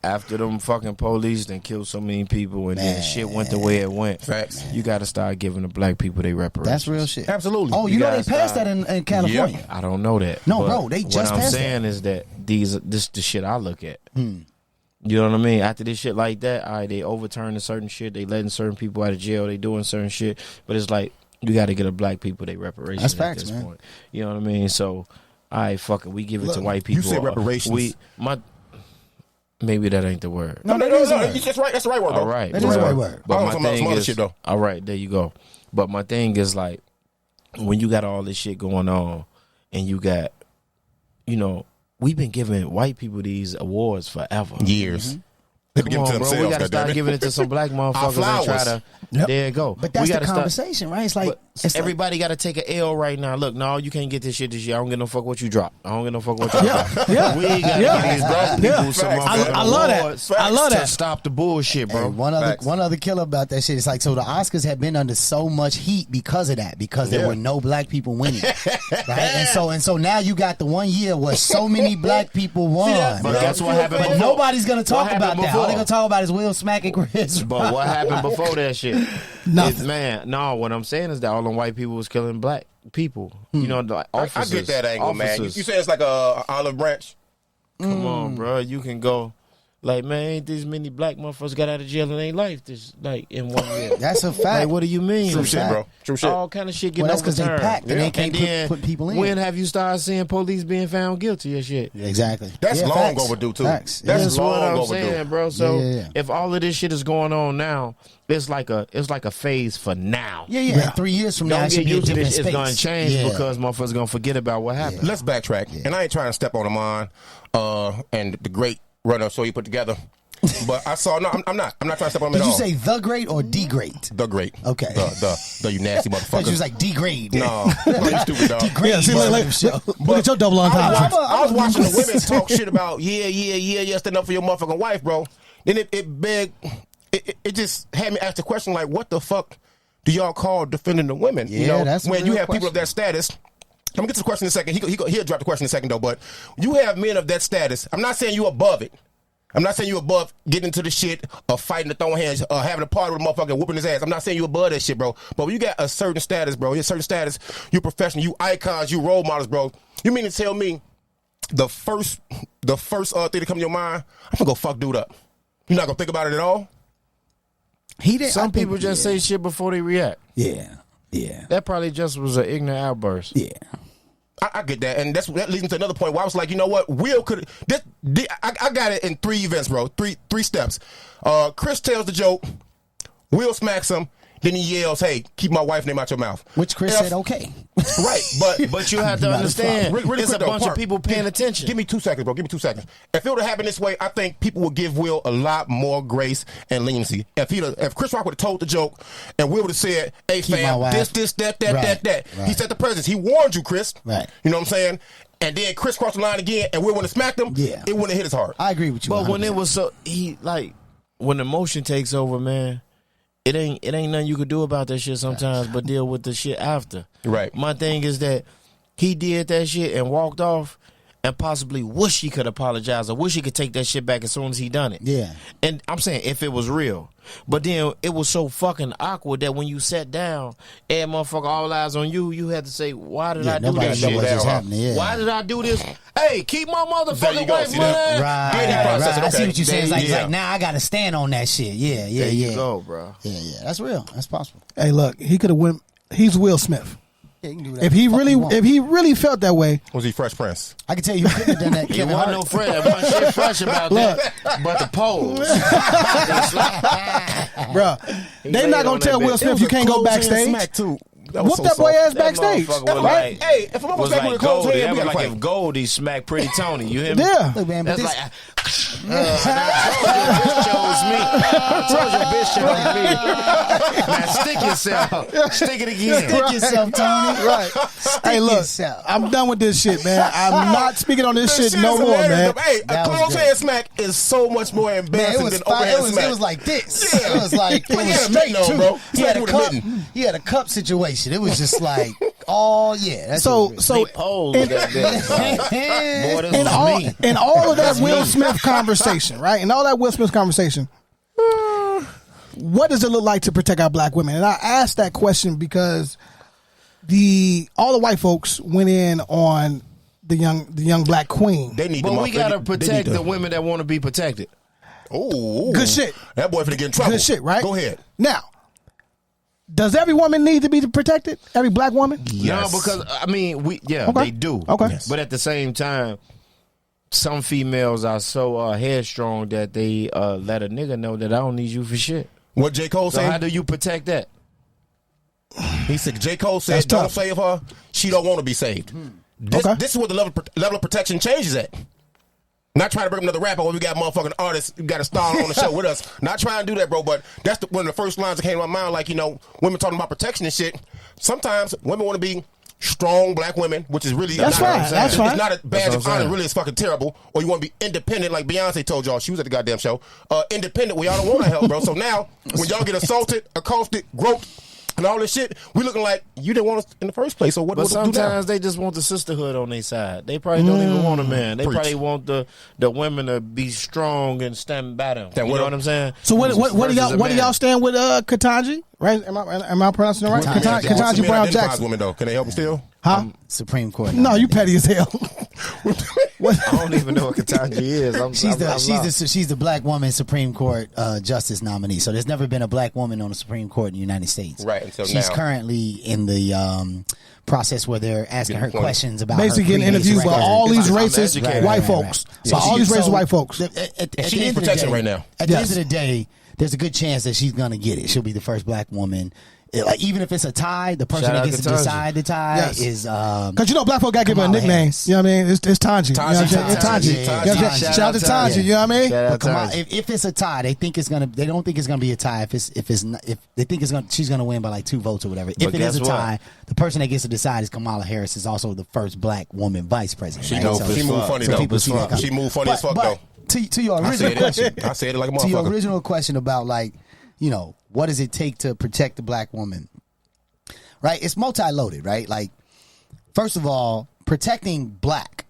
after them fucking police then killed so many people and then shit went the way it went. Facts. You got to start giving the black people their reparations. That's real shit. Absolutely. Oh, you know they passed that in California. I don't know that. No, bro, they just what passed I'm saying that. is that this the shit I look at. You know what I mean? After this shit like that, all right, they overturning certain shit. They letting certain people out of jail. They doing certain shit. But it's like, you got to get a black people their reparations. That's at facts, this man. point. You know what I mean? So, all right, fuck it. We give it to white people. You said reparations. Maybe that ain't the word. No, that's right. That's the right word, bro. All right. That is the right word. But my thing is, shit, though. all right, there you go. But my thing is like, when you got all this shit going on and you got, you know, we've been giving white people these awards forever. Years. Come on, bro. We got to start giving it to some black motherfuckers and try to. Yep. There you go. But that's we the gotta conversation, right? It's like everybody got to take an L right now. Look, no, you can't get this shit this year. I don't give no fuck what you drop. I don't give no fuck what you drop. Yeah. We got to get these black people some I love that. I love that. to stop the bullshit, bro. Hey, one other killer about that shit. It's like, so the Oscars have been under so much heat because of that, because there were no black people winning, right? And so now you got the 1 year where so many black people won. But that's what happened. But nobody's gonna talk about that. All they gonna talk about is Will smacking Chris. But what happened before that shit? Nothing. Man, no. What I'm saying is that all them white people was killing black people. You know, the officers. I get that angle, man. You officers. say it's like a olive branch. Come on, bro. You can go. Like, man, ain't this many black motherfuckers got out of jail in their life this like in 1 year? That's a fact. Like, what do you mean? True shit, bro. True shit. All kind of shit getting Well, that's 'cause they overturned. packed and they can't then put people in. When have you started seeing police being found guilty of shit? Exactly. That's long facts. overdue too. Facts. That's long what I'm overdue. saying, bro. So Yeah. if all of this shit is going on now, it's like a phase for now. Yeah. 3 years from now, Don't it should get be a used to different this. space. It's gonna change Yeah. because motherfuckers gonna forget about what happened. Let's backtrack. And I ain't trying to step on the mind and the great runner show you put together. But I saw I'm not trying to step on him Did at you all. say the great or D-great? The great? Okay. The you nasty motherfucker. You was like D-grade. No, you stupid dog. Yeah, see, look at your double entendre. I was watching the women talk shit about stand up for your motherfucking wife, bro. Then it just had me ask the question like, what the fuck do y'all call defending the women? Yeah, you know, that's a when you real have people question. of that status. I'm gonna get to the question in a second. He'll drop the question in a second though. But you have men of that status. I'm not saying you above it. I'm not saying you above getting into the shit of fighting the throwing hands, having a party with a motherfucker, whooping his ass. I'm not saying you above that shit, bro. But when you got a certain status, bro, you professional, you icons, you role models, bro. You mean to tell me the first thing to come to your mind, I'm gonna go fuck dude up. You're not gonna think about it at all? Some people just say shit before they react. Yeah. That probably just was an ignorant outburst. Yeah. I get that, and that leads me to another point where I was like, you know what, Will could. I got it in 3 events, bro. Three steps. Chris tells the joke. Will smacks him. Then he yells, "Hey, keep my wife's name out your mouth." Which Chris said okay. Right, but you have to understand, really it's quick a though, bunch of people paying attention. Give me 2 seconds, bro. Give me 2 seconds. If it would have happened this way, I think people would give Will a lot more grace and leniency. If Chris Rock would have told the joke and Will would have said, "Hey, Keep my fam, wife. this, that," Right. he set the precedence. He warned you, Chris. Right. You know what I'm saying? And then Chris crossed the line again, and Will would have smacked him. Yeah. It wouldn't have hit as hard. I agree with you. But 100%. when it was when emotion takes over, man, it ain't nothing you could do about that shit sometimes but deal with the shit after. Right. My thing is that he did that shit and walked off and possibly wish he could apologize or wish he could take that shit back as soon as he done it. Yeah. And I'm saying if it was real. But then it was so fucking awkward that when you sat down and motherfucker all eyes on you, you had to say, why did I do nobody this know shit? what's just happening, yeah. Why did I do this? Hey, keep my There you motherfucking go, wife, see that? man. Right. I see what you're saying. It's Yeah. like now I got to stand on that shit. Yeah. There you go, bro. Yeah. That's real. That's possible. Hey, look, he could have went. He's Will Smith. Yeah, you can do that. If he really felt that way, Was he Fresh Prince? I can tell you who couldn't have done that. He Kevin wasn't Hart. no friend. Wasn't shit fresh about that. But the pose. bro, they not gonna tell Will Smith you can't go backstage. Whoop that boy ass backstage. Right? Hey, if a motherfucker was smack like with a closed Goldie. hand, That we was gotta like fight. if Goldie smacked Pretty Tony. You hear me? Yeah. Look, man, but That's this, like, I told you, bitch chose me. Now stick yourself. Stick it again. stick yourself, Tony. Right. Hey, look, yourself. I'm done with this shit, man. I'm not speaking on this shit no is more, hilarious. man. Hey, a That was closed great. hand smack is so much more Man, embarrassing than overhand smack. it was like this. Yeah. It was like it He was had a straight mitten on, too. bro. He had a With a cup. mitten. He had a cup situation. It was just like all. Yeah. That's So in all of that Will Smith conversation, right? In all that Will Smith conversation, what does it look like to protect our black women? And I asked that question because all the white folks went in on the young black queen. They need. But we gotta protect the women that want to be protected. Oh, good shit. That boy finna get in trouble. Good shit, right? Go ahead. Now, does every woman need to be protected? Every black woman? Yes. No, because I mean, they do. Okay, yes. But at the same time, some females are so headstrong that they let a nigga know that I don't need you for shit. What J. Cole so said? How do you protect that? He said J. Cole said, "Don't save her. She don't want to be saved." This is where the level of protection changes at. Not trying to bring another rapper when we got motherfucking artists, we got a star on the show with us. Not trying to do that, bro, but that's one of the first lines that came to my mind, like, women talking about protection and shit. Sometimes women want to be strong black women, which is really that's right. That's it's right. not a badge of honor, really it's fucking terrible. Or you want to be independent, like Beyonce told y'all, she was at the goddamn show. Independent, we all don't want to help, bro. So now, when y'all get assaulted, accosted, groped, and all this shit, we looking like you didn't want us in the first place. So what? But sometimes do now? They just want the sisterhood on their side. They probably don't even want a man. They probably want the women to be strong and stand by them. You know what I'm saying? So what do y'all stand with Ketanji? Right? Am I pronouncing it right? Ketanji Brown Jackson. Women though, can they help them still? Huh? Supreme Court. No, you petty as hell. I don't even know what Ketanji is. She's the black woman Supreme Court justice nominee. So there's never been a black woman on the Supreme Court in the United States. Right. Until she's now. currently in the process where they're asking her questions about basically getting interviewed by all these racist white folks. So all these racist white folks. She needs protection right now. At the end of the day, there's a good chance that she's gonna get it. She'll be the first black woman. Like, even if it's a tie, the person that gets to decide the tie is because black folk got to give her a nickname. You know what I mean? It's Tanji. Tanji. Shout out to Tanji. You know what I mean? But come on, if it's a tie, they don't think it's gonna be a tie. If they think she's gonna win by like 2 votes or whatever. If it is a tie, the person that gets to decide is Kamala Harris. Is also the first black woman vice president. She moved funny though. She moved funny as fuck though. To your original question, I said it like a motherfucker. To your original question about what does it take to protect the black woman? Right? It's multi-loaded, right? Like, first of all, protecting black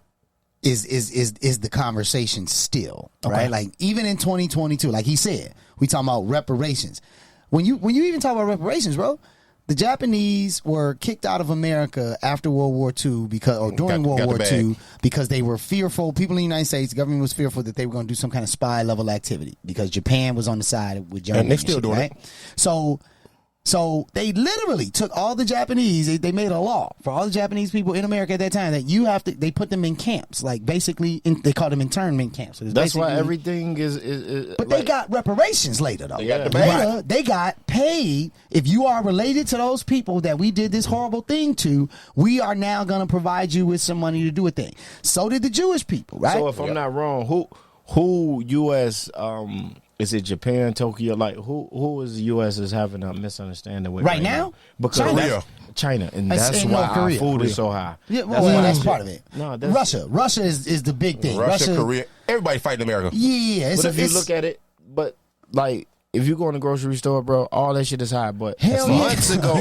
is the conversation still, right? Like, even in 2022, like he said, we talking about reparations. When you even talk about reparations, bro, the Japanese were kicked out of America after World War II during World War II because they were fearful. People in the United States, the government was fearful that they were going to do some kind of spy level activity because Japan was on the side with Germany. And they still doing it. So they literally took all the Japanese. They made a law for all the Japanese people in America at that time that they put them in camps. Like basically, they called them internment camps. So that's why everything is. But they got reparations later though. They got paid. If you are related to those people that we did this horrible thing to, we are now going to provide you with some money to do a thing. So did the Jewish people, right? So if I'm not wrong, who U.S. Is it Japan, Tokyo? Like who is the U.S. is having a misunderstanding with right now? Because China, and that's why our food is so high. Yeah, that's part of it. No, Russia is the big thing. Russia, Korea, everybody fighting America. Yeah, but if you look at it, if you go in the grocery store, bro, all that shit is high. But months ago, I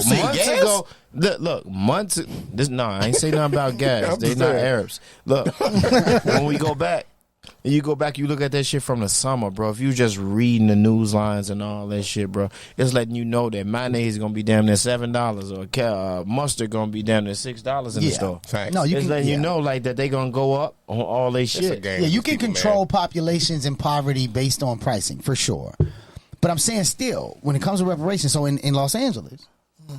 ain't say nothing about gas. They not Arabs. Look, when we go back. And you go back, you look at that shit from the summer, bro. If you just reading the news lines and all that shit, bro, it's letting you know that mayonnaise is gonna be damn near $7 or mustard gonna be damn near $6 in the store. Facts. No, it's letting you know like that they gonna go up on all that shit. Yeah, you can control populations and poverty based on pricing for sure. But I'm saying still, when it comes to reparations, so in Los Angeles,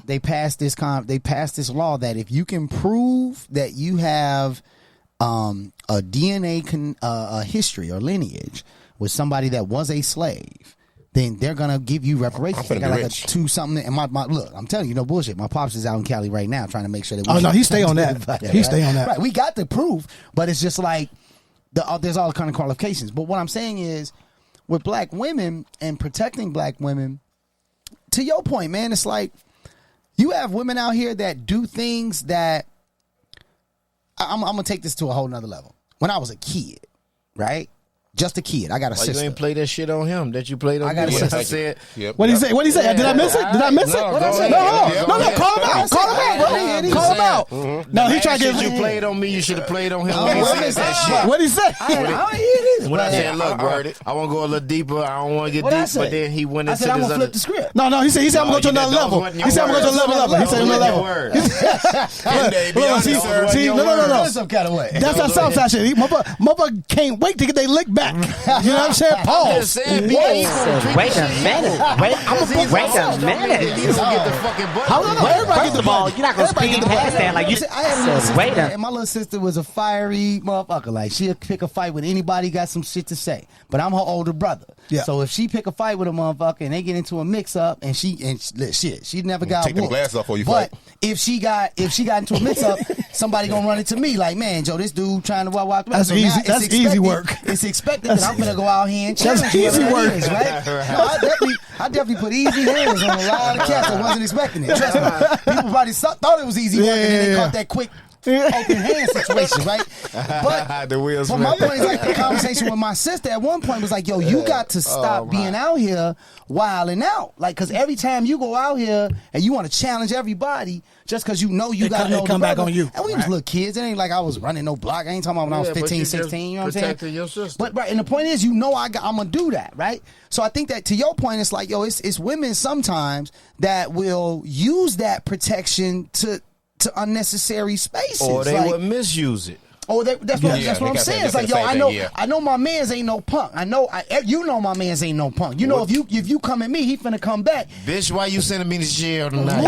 they passed this law that if you can prove that you have a DNA history or lineage with somebody that was a slave, then they're gonna give you reparations. They got like a 2 something. And my look, I'm telling you, no bullshit. My pops is out in Cali right now trying to make sure that. Oh no, he stay on that. He stay on that. Right, we got the proof, but it's just like there's all kind of qualifications. But what I'm saying is, with black women and protecting black women, to your point, man, it's like you have women out here that do things that. I'm gonna take this to a whole nother level. When I was a kid, right? Just a kid. I got a Why sister. you ain't play that shit on him that you played on I got me? a sister. I said, What did he say? What did he say? Did I miss it? Did I miss it? No, What go I say? ahead. No, call him out. Call him out, bro. Call him out. No, he tried to get you played on me. You should have played on him. What did he say? When I said, look, bro, I want to go a little deeper. I don't want to get deep. But then he went into this. I'm gonna flip the script. No, he said I'm gonna go to another level. He said I'm gonna go to another level. He said another level. See, no. Some kind of way. That's that Southside shit. Motherfucker can't wait to get their lick back. You know what I'm saying? Pause. Wait a minute. Wait a minute. First of all, you're not gonna speed past that. Like you said, wait a. And my little sister was a fiery motherfucker. Like she'll pick a fight with anybody got some shit to say. But I'm her older brother. Yeah. So if she pick a fight with a motherfucker and they get into a mix up and she never got take them whooped. glasses off before you But fight. if she got into a mix up, somebody gonna run into me like, man, Joe, this dude trying to walk. That's so easy. now it's That's easy expected- work. It's expected that I'm gonna go out here and challenge That's whoever easy that work. is, right? No, I definitely put easy hands on a lot of cats that wasn't expecting it. Trust me. People probably thought it was easy work and then they caught that quick open hand situation, right? But my point is like the conversation with my sister at one point was like, yo, you got to stop being out here wilding out. Like, because every time you go out here and you want to challenge everybody just because you know you got to know come back on you. And we was little kids. It ain't like I was running no block. I ain't talking about when I was 15, 16. You know what I'm saying? Your sister. But right, and the point is, I'm gonna do that, right? So I think that to your point, it's like, yo, it's women sometimes that will use that protection to unnecessary spaces, Or they like, would misuse it. Oh, that's what I'm saying. It's like, yo, I know my man's ain't no punk. You know my man's ain't no punk. You know, if you come at me, he finna come back. Bitch, why you sending me to jail tonight?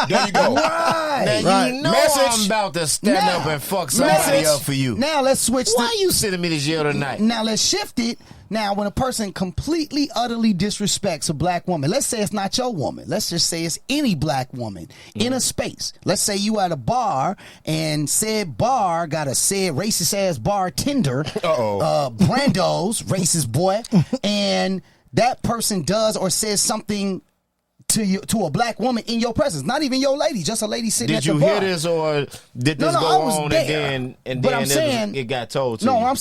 There you go. Right. Now you know I'm about to stand up and fuck somebody up for you. Now let's switch. Why you sending me to jail tonight? Now let's shift it. Now, when a person completely, utterly disrespects a black woman, let's say it's not your woman. Let's just say it's any black woman in a space. Let's say you at a bar and said bar got a said racist ass bartender, Brando's racist boy, and that person does or says something to a black woman in your presence, not even your lady, just a lady sitting at the bar. Did you hear this, or did this go on and then it got told to you? I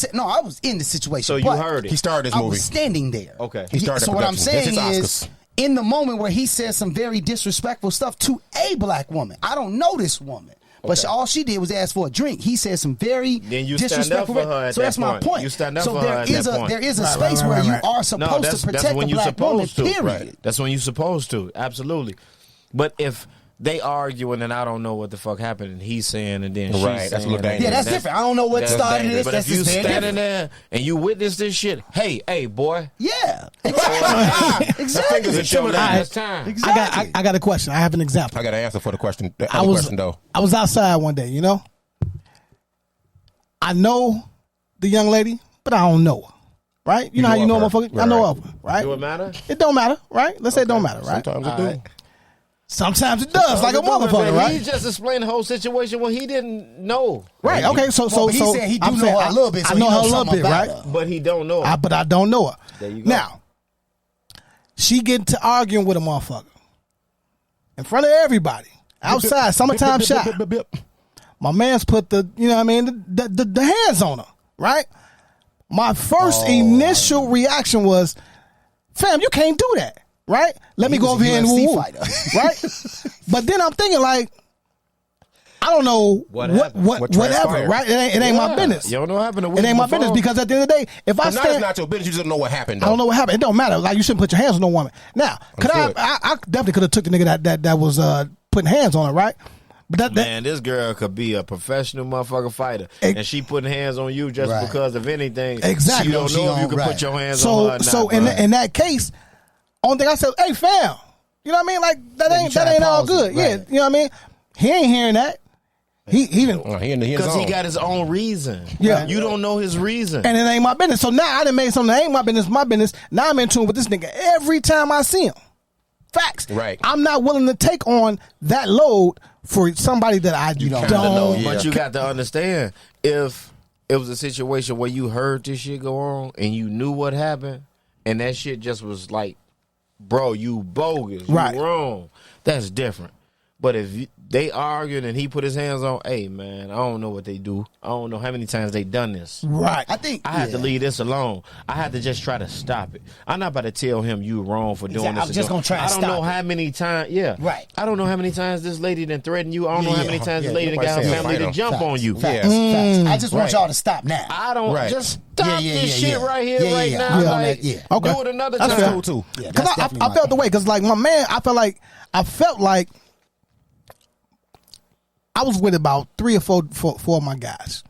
was in the situation. So you heard it. He started this movie. I was standing there. Okay. He started So what I'm saying is, is, in the moment where he said some very disrespectful stuff to a black woman, I don't know this woman. But all she did was ask for a drink. He said some very disrespectful. Stand up for her at so that's that my point. point. You stand up so for her at that point. there is a space where you are supposed to protect the black woman. Period. Right. That's when you're supposed to. Absolutely. But if they arguing and I don't know what the fuck happened and he's saying and then she's saying, that's a little dangerous. Yeah, that's different. I don't know what started this. But if you standing there and you witness this shit, hey, boy. Yeah. Exactly. I got a question. I have an example. I got an answer for the question. I was outside one day, you know. I know the young lady, but I don't know her. Right? You know how you know a motherfucker? Right, I know of her, right? Do it matter? It don't matter, right? Let's say it don't matter, right? Sometimes it do. Sometimes it does, like a motherfucker, right? He just explained the whole situation when he didn't know. Right, okay, so he said he do know her a little bit, so I know her a he knows little bit, something right? about her. But he don't know her. But I don't know her. There you go. Now, she get to arguing with a motherfucker in front of everybody outside, summertime shop. My man's put the hands on her, right? My first initial reaction was, fam, you can't do that, right? Let me go over here and woo, right? But then I'm thinking like, I don't know whatever, right? It ain't my business. You don't know what happened. It ain't my business because at the end of the day, if I stand, it's not your business. You just don't know what happened. Though. I don't know what happened. It don't matter. Like you shouldn't put your hands on no woman. Now, I definitely could have took the nigga that was putting hands on her, right? But this girl could be a professional motherfucker fighter, and she putting hands on you just because of anything. Exactly. You don't know if you can put your hands on her. Or not, so in that case, only thing I said, hey fam, you know what I mean? Like that ain't all good. Yeah, you know what I mean? He ain't hearing that. He because he got his own reason. Yeah, you don't know his reason, and it ain't my business. So now I done made something that ain't my business. My business. Now I'm in tune with this nigga every time I see him. Facts. Right. I'm not willing to take on that load for somebody that I don't know. Yeah. But you got to understand, if it was a situation where you heard this shit go on and you knew what happened, and that shit just was like, bro, you bogus, you wrong. That's different. But if they arguing and he put his hands on, hey man, I don't know what they do. I don't know how many times they done this. Right. I think I had to leave this alone. I had to just try to stop it. I'm not about to tell him you wrong for doing this. I'm just gonna try to stop it. I don't know how many times. Yeah. Right. I don't know how many times this lady done threatened you. I don't know how many times this lady done got her family to jump on you. Facts. I just want y'all to stop now. I don't just stop this shit right here, right now. Like, Okay. do it another That's time. cool too. Yeah, Because I felt the way. Because like my man, I felt like I was with about 3 or 4 of my guys,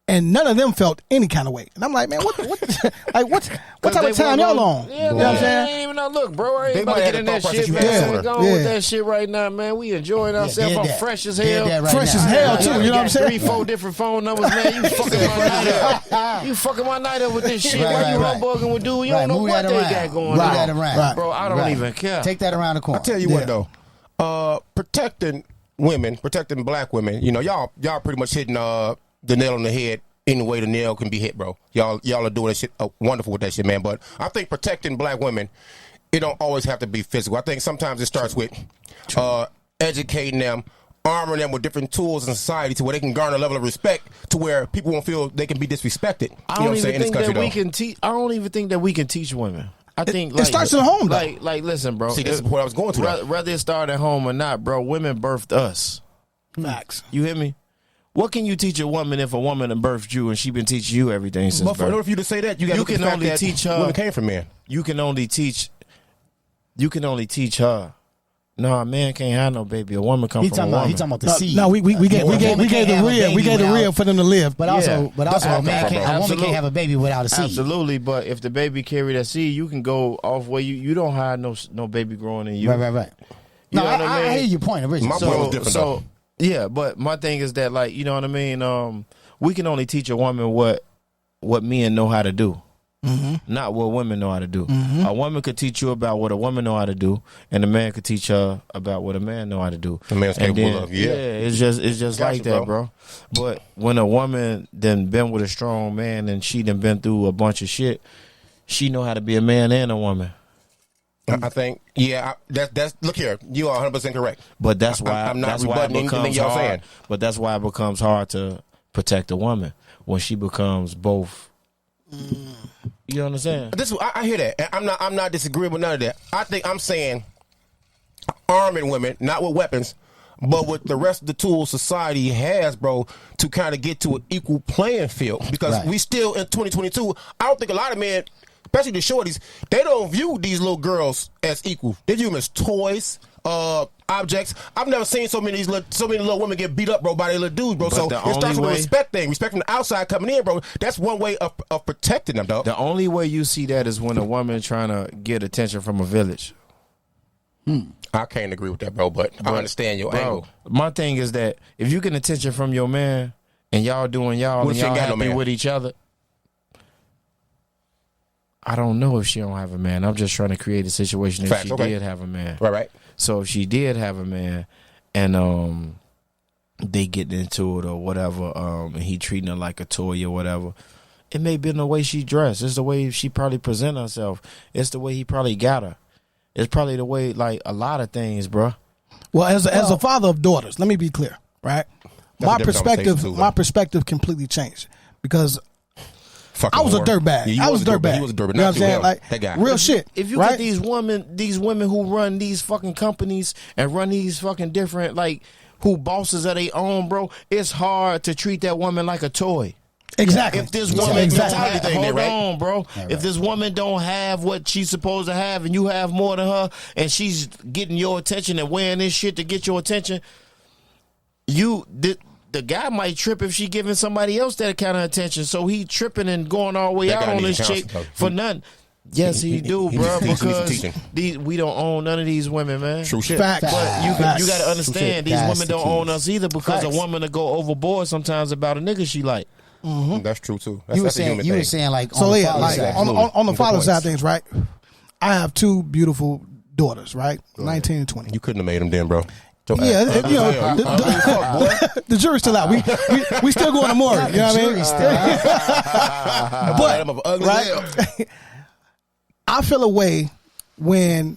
and none of them felt any kind of way. And I'm like, man, what type of time y'all on? Yeah, you know what I'm saying? ain't even know. Look, bro, I ain't They about might to have get in the that thought shit, process man. you Go had on with Yeah. that shit right now, man. We enjoying ourselves. did I'm that. fresh as Did hell. that right Fresh now. as hell too. You know what I'm got saying? 3, 4 different phone numbers, man. You fucking my night up. You fucking my night up with this shit. Why you humbugging with dude? You don't know Move what that they around. got going Move on. that around. Bro, I don't even care. Take that around the corner. I tell you what though, protecting women, protecting black women. You know, y'all pretty much hitting the nail on the head any way the nail can be hit, bro. Y'all are doing that shit wonderful with that shit, man. But I think protecting black women, it don't always have to be physical. I think sometimes it starts with educating them, arming them with different tools in society to where they can garner a level of respect to where people won't feel they can be disrespected. I don't even think that we can teach. I don't even think that we can teach women. I think it starts in the home, though. Like, listen, bro. See, this is what I was going to. Whether it started at home or not, bro. Women birthed us. Facts. You hear me? What can you teach a woman if a woman done birthed you and she been teaching you everything since But in birth? order for you to say that, you got to can only teach her. women came from men. You can only teach her. No, a man can't have no baby. A woman come from a woman. He talking about the seed. No, we gave the real. We gave the real for them to live. But also, a woman Absolutely. can't have a baby without a seed. Absolutely, but if the baby carry that seed, you can go off where you don't have no baby growing in you. Right. You No, know what I mean? I hear your point originally. My point was different, though. Yeah, but my thing is that, like, you know what I mean? We can only teach a woman what men know how to do. Mm-hmm. Not what women know how to do. Mm-hmm. A woman could teach you about what a woman know how to do, and a man could teach her about what a man know how to do. The man's capable of, it's just like that, bro. But when a woman then been with a strong man and she done been through a bunch of shit, she know how to be a man and a woman. I think, that's look here, you are 100% correct. But that's why I'm not that's why it rebutting anything becomes y'all hard. saying. But that's why it becomes hard to protect a woman when she becomes both. You know what I'm saying? I hear that. I'm not disagreeing with none of that. I think I'm saying arming women, not with weapons, but with the rest of the tools society has, bro, to kind of get to an equal playing field. Because we still in 2022. I don't think a lot of men, especially the shorties, they don't view these little girls as equal. They view them as toys, objects. I've never seen so many little women get beat up, bro, by their little dudes, bro. So it starts with a respect thing. Respect from the outside coming in, bro. That's one way of protecting them, dog. The only way you see that is when a woman trying to get attention from a village. I can't agree with that, bro, but I understand your angle. My thing is that if you get attention from your man and y'all doing y'all and y'all happy with each other, I don't know if she don't have a man. I'm just trying to create a situation if she did have a man. Right. So if she did have a man and they get into it or whatever, and he treating her like a toy or whatever, it may be in the way she dressed. It's the way she probably present herself. It's the way he probably got her. It's probably the way, like, a lot of things, bro. Well, as a father of daughters, let me be clear, right? My perspective completely changed because I was a dirtbag. Yeah, I was a dirtbag. He was a dirtbag. You know what I'm saying? Like, that guy. Real shit. If you get these women who run these fucking companies and run these fucking different, like, who bosses of their own, bro, it's hard to treat that woman like a toy. Exactly. If this woman hold on, bro. If this woman don't have what she's supposed to have and you have more than her and she's getting your attention and wearing this shit to get your attention, the guy might trip if she giving somebody else that kind of attention. So he tripping and going all the way out on this chick for nothing. Yes, he do, bro. Because we don't own none of these women, man. True shit. Facts. But you got to understand, these women don't own us either because a woman will go overboard sometimes about a nigga she like. Mm-hmm. That's true too. You were saying like so yeah, like on the father side of things, right? I have 2 beautiful daughters, right? 19 and 20. You couldn't have made them then, bro. Yeah, the jury's still out. We still going to morgue. You know what I mean? But right, I feel a way when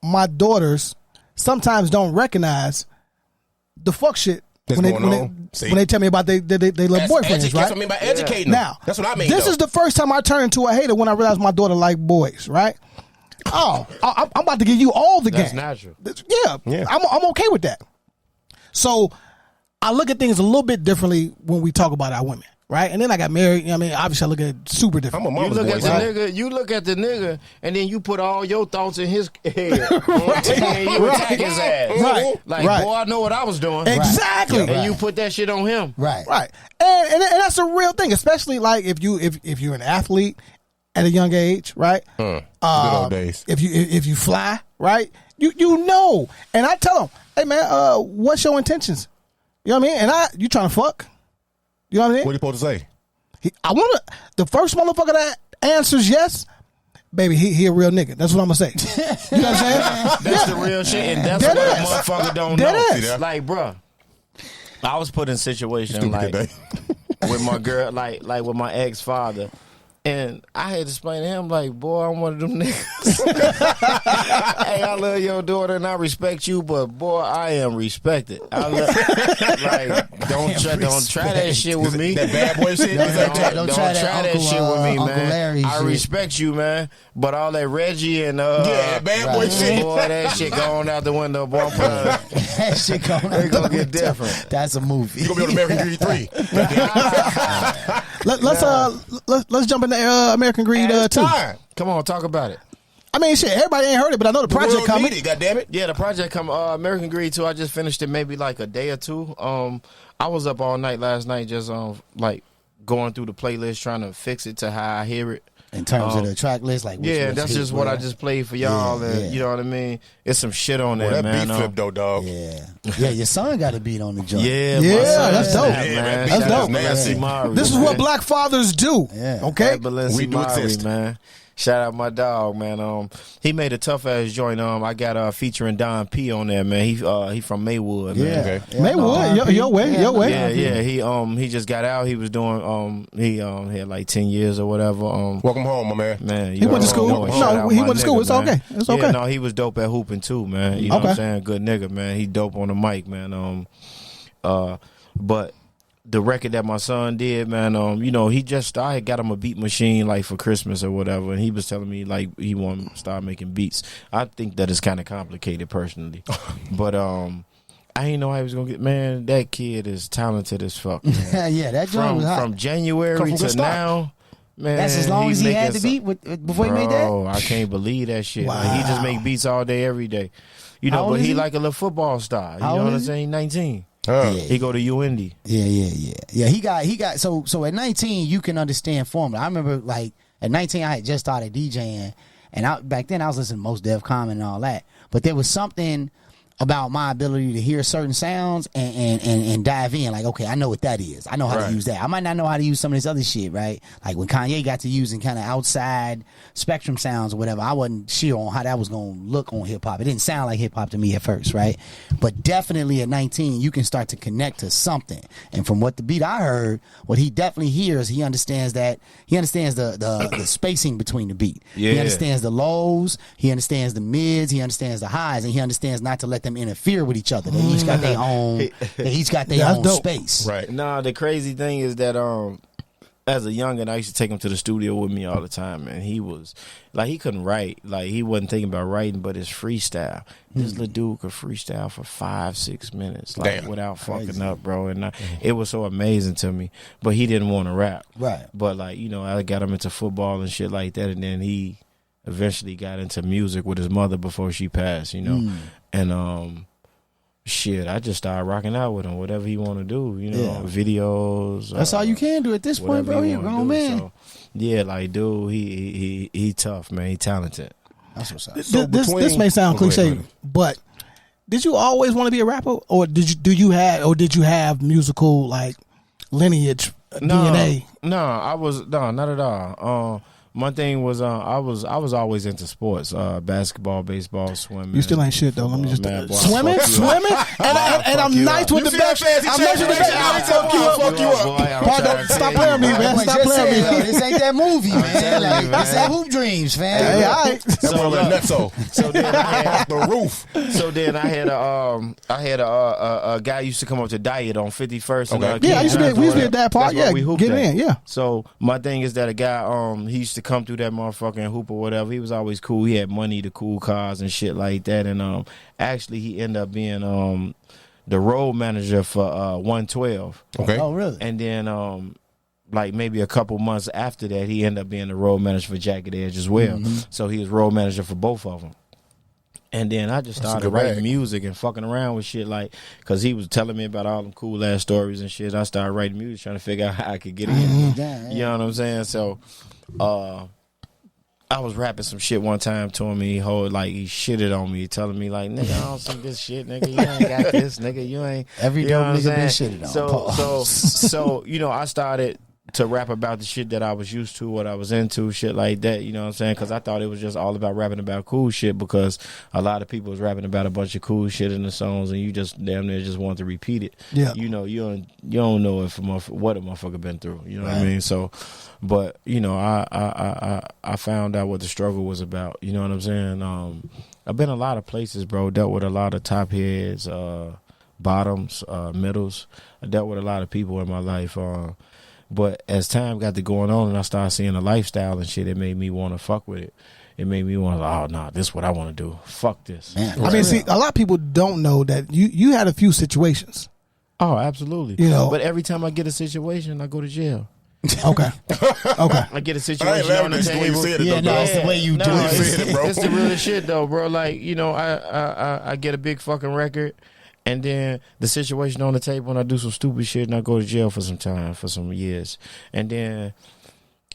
my daughters sometimes don't recognize the fuck shit when they tell me about they little boyfriends, right? That's what I mean by educating them. Now, that's what I mean. This is the first time I turned into a hater when I realized my daughter liked boys, right? Oh, I'm about to give you all the That's game. natural. Yeah. I'm okay with that. So I look at things a little bit differently when we talk about our women, right? And then I got married. I mean, obviously I look at it super different. You look at the nigga, and then you put all your thoughts in his head. And you attack his ass. Right. Like, boy, I know what I was doing. Exactly. And you put that shit on him. Right. And that's a real thing, especially like if you're an athlete at a young age, right? Good old days. If you fly, right? You know. And I tell them, hey man, what's your intentions? You know what I mean? And you trying to fuck? You know what I mean? What are you supposed to say? The first motherfucker that answers yes, baby, he a real nigga. That's what I'm gonna say. You know what I'm saying? That's the real shit, and that's what a motherfucker don't know. Like, bruh, I was put in a situation like with my girl, like with my ex-father. And I had to explain to him, like, boy, I'm one of them niggas. Hey, I love your daughter and I respect you, but boy, I am respected. I love, don't try that shit with me. That bad boy shit. Don't try that shit with me, man. I respect you, man. But all that Reggie and bad boy shit, boy, that shit going out the window, boy. That shit going out it's gonna get different. That's a movie. You gonna be on American Greed 3. Let's jump into American Greed 2. Come on, talk about it. I mean, shit, everybody ain't heard it, but I know the project coming. God damn it. Yeah, the project coming. American Greed 2, I just finished it maybe like a day or two. I was up all night last night just like going through the playlist trying to fix it to how I hear it. In terms of the track list, like that's just what I just played for y'all, and you know what I mean. It's some shit on there, man. That beat flip though, dog. Yeah, your son got a beat on the joint. Yeah, that's dope. Man. That's dope. This is what black fathers do. Okay, we do exist, man. Shout out my dog, man. He made a tough ass joint. I got featuring Don P on there, man. He from Maywood, man. Maywood, your way. Yeah. He just got out. He was doing he had like 10 years or whatever. Welcome home, my man. He went to school. No, he went to school. It's okay. It's okay. Yeah, no, he was dope at hooping too, man. You know what I'm saying? Good nigga, man. He dope on the mic, man. But the record that my son did, man, I had got him a beat machine like for Christmas or whatever, and he was telling me like he wanted to start making beats. I think that is kind of complicated personally, but I didn't know how he was gonna get. Man, that kid is talented as fuck. Man. Yeah, that joint was hot. From January to now. Man, that's as long as he had the beat before he made that. Oh, I can't believe that shit. Wow. Like, he just make beats all day, every day. You know, but he like a little football star. You know what I'm saying? He's 19. He go to UND. Yeah. He got so at 19 you can understand formula. I remember like at 19 I had just started DJing, and back then I was listening to Mos Def, Common and all that. But there was something about my ability to hear certain sounds and dive in. Like, okay, I know what that is. I know how to use that. I might not know how to use some of this other shit, right? Like when Kanye got to using kind of outside spectrum sounds or whatever, I wasn't sure on how that was going to look on hip-hop. It didn't sound like hip-hop to me at first, right? But definitely at 19, you can start to connect to something. And from what the beat I heard, what he definitely hears, he understands the spacing between the beat. Yeah. He understands the lows, he understands the mids, he understands the highs, and he understands not to let them interfere with each other. They each got their own. They each got their own space. Right. Nah, the crazy thing is that as a youngin, I used to take him to the studio with me all the time, man. He was like, he couldn't write. Like, he wasn't thinking about writing, but his freestyle. This little dude could freestyle for 5-6 minutes, like without fucking up, bro. And it was so amazing to me. But he didn't want to rap. Right. But like, I got him into football and shit like that, and then he eventually got into music with his mother before she passed, And shit, I just started rocking out with him, whatever he want to do, videos. That's all you can do at this point, bro. You're a grown man. So, yeah, like, dude, he tough, man. He talented. That's what's up. This may sound cliche, but did you always want to be a rapper, or did you have musical like lineage, DNA? No, not at all. My thing was I was always into sports, basketball, baseball, swimming. You still ain't shit though. Let me just swimming, and I'm nice with the best. I'm nice with the best. I'll fuck you up. Stop playing me, man. Stop playing me. This ain't that movie, man. Like, this ain't Hoop Dreams, fam. Hey, all right. So then I had the roof. So then I had a guy used to come up to Diet on 51st. Okay. Yeah, we used to be at that park. Yeah, get in. Yeah. So my thing is that a guy he used to come through that motherfucking hoop or whatever. He was always cool. He had money to cool cars and shit like that. And actually he ended up being the road manager for 112. Okay. Oh, really? And then like maybe a couple months after that, he ended up being the road manager for Jagged Edge as well. So he was road manager for both of them. And then I just started writing music and fucking around with shit, like, because he was telling me about all them cool ass stories and shit. I started writing music, trying to figure out how I could get in. You know what I'm saying? So I was rapping some shit one time to him. He shitted on me, telling me like, nigga, I don't see this shit, nigga. You ain't got this, nigga. You ain't. Every dope nigga been shitted on. So I started to rap about the shit that I was used to, what I was into, shit like that, you know what I'm saying? Because I thought it was just all about rapping about cool shit, because a lot of people was rapping about a bunch of cool shit in the songs, and you just damn near just want to repeat it. Yeah. You know, you don't know what a motherfucker been through. You know what I mean? So, but you know, I found out what the struggle was about. You know what I'm saying? I've been a lot of places, bro. Dealt with a lot of top heads, bottoms, middles. I dealt with a lot of people in my life. But as time got to going on and I started seeing the lifestyle and shit, it made me want to fuck with it. It made me want to, oh, nah, this is what I want to do. Fuck this. Man, I mean, see, a lot of people don't know that you had a few situations. Oh, absolutely. You know, but every time I get a situation, I go to jail. Okay. I get a situation on the table. That's the way you do it. It's the real shit, though, bro. Like, you know, I get a big fucking record. And then the situation on the table, and I do some stupid shit, and I go to jail for some time, for some years. And then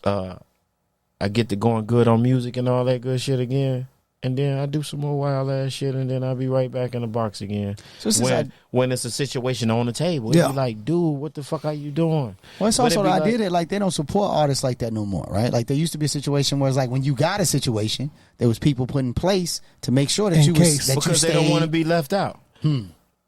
I get to going good on music and all that good shit again. And then I do some more wild ass shit, and then I'll be right back in the box again. So when it's a situation on the table, it'd be like, dude, what the fuck are you doing? Well, it's also the idea that, like, they don't support artists like that no more, right? Like, there used to be a situation where it's like, when you got a situation, there was people put in place to make sure that because they don't want to be left out.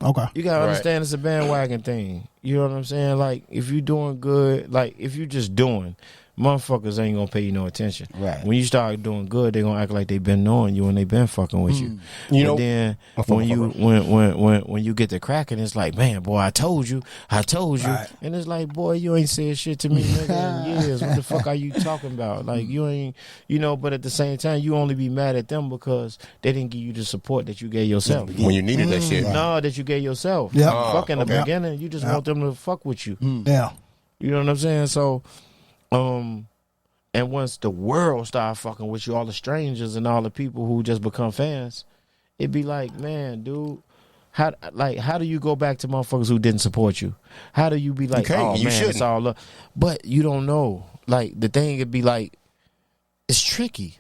Okay. You gotta understand it's a bandwagon thing. You know what I'm saying? Like, if you doing good, like, if you just doing, motherfuckers ain't gonna pay you no attention. Right. When you start doing good, they gonna act like they been knowing you and they been fucking with you. You know, then when you get to cracking, it's like, man, boy, I told you. Right. And it's like, boy, you ain't said shit to me, nigga, in years. What the fuck are you talking about? Like, you ain't, you know. But at the same time, you only be mad at them because they didn't give you the support that you gave yourself when you needed that shit. No, that you gave yourself. Yeah. Fuck in the beginning, you just want them to fuck with you. Yeah. You know what I'm saying? So. And once the world start fucking with you, all the strangers and all the people who just become fans, it'd be like, man, dude, how do you go back to motherfuckers who didn't support you? How do you be like, oh man, it's all up? But you don't know. Like, the thing would be like, it's tricky.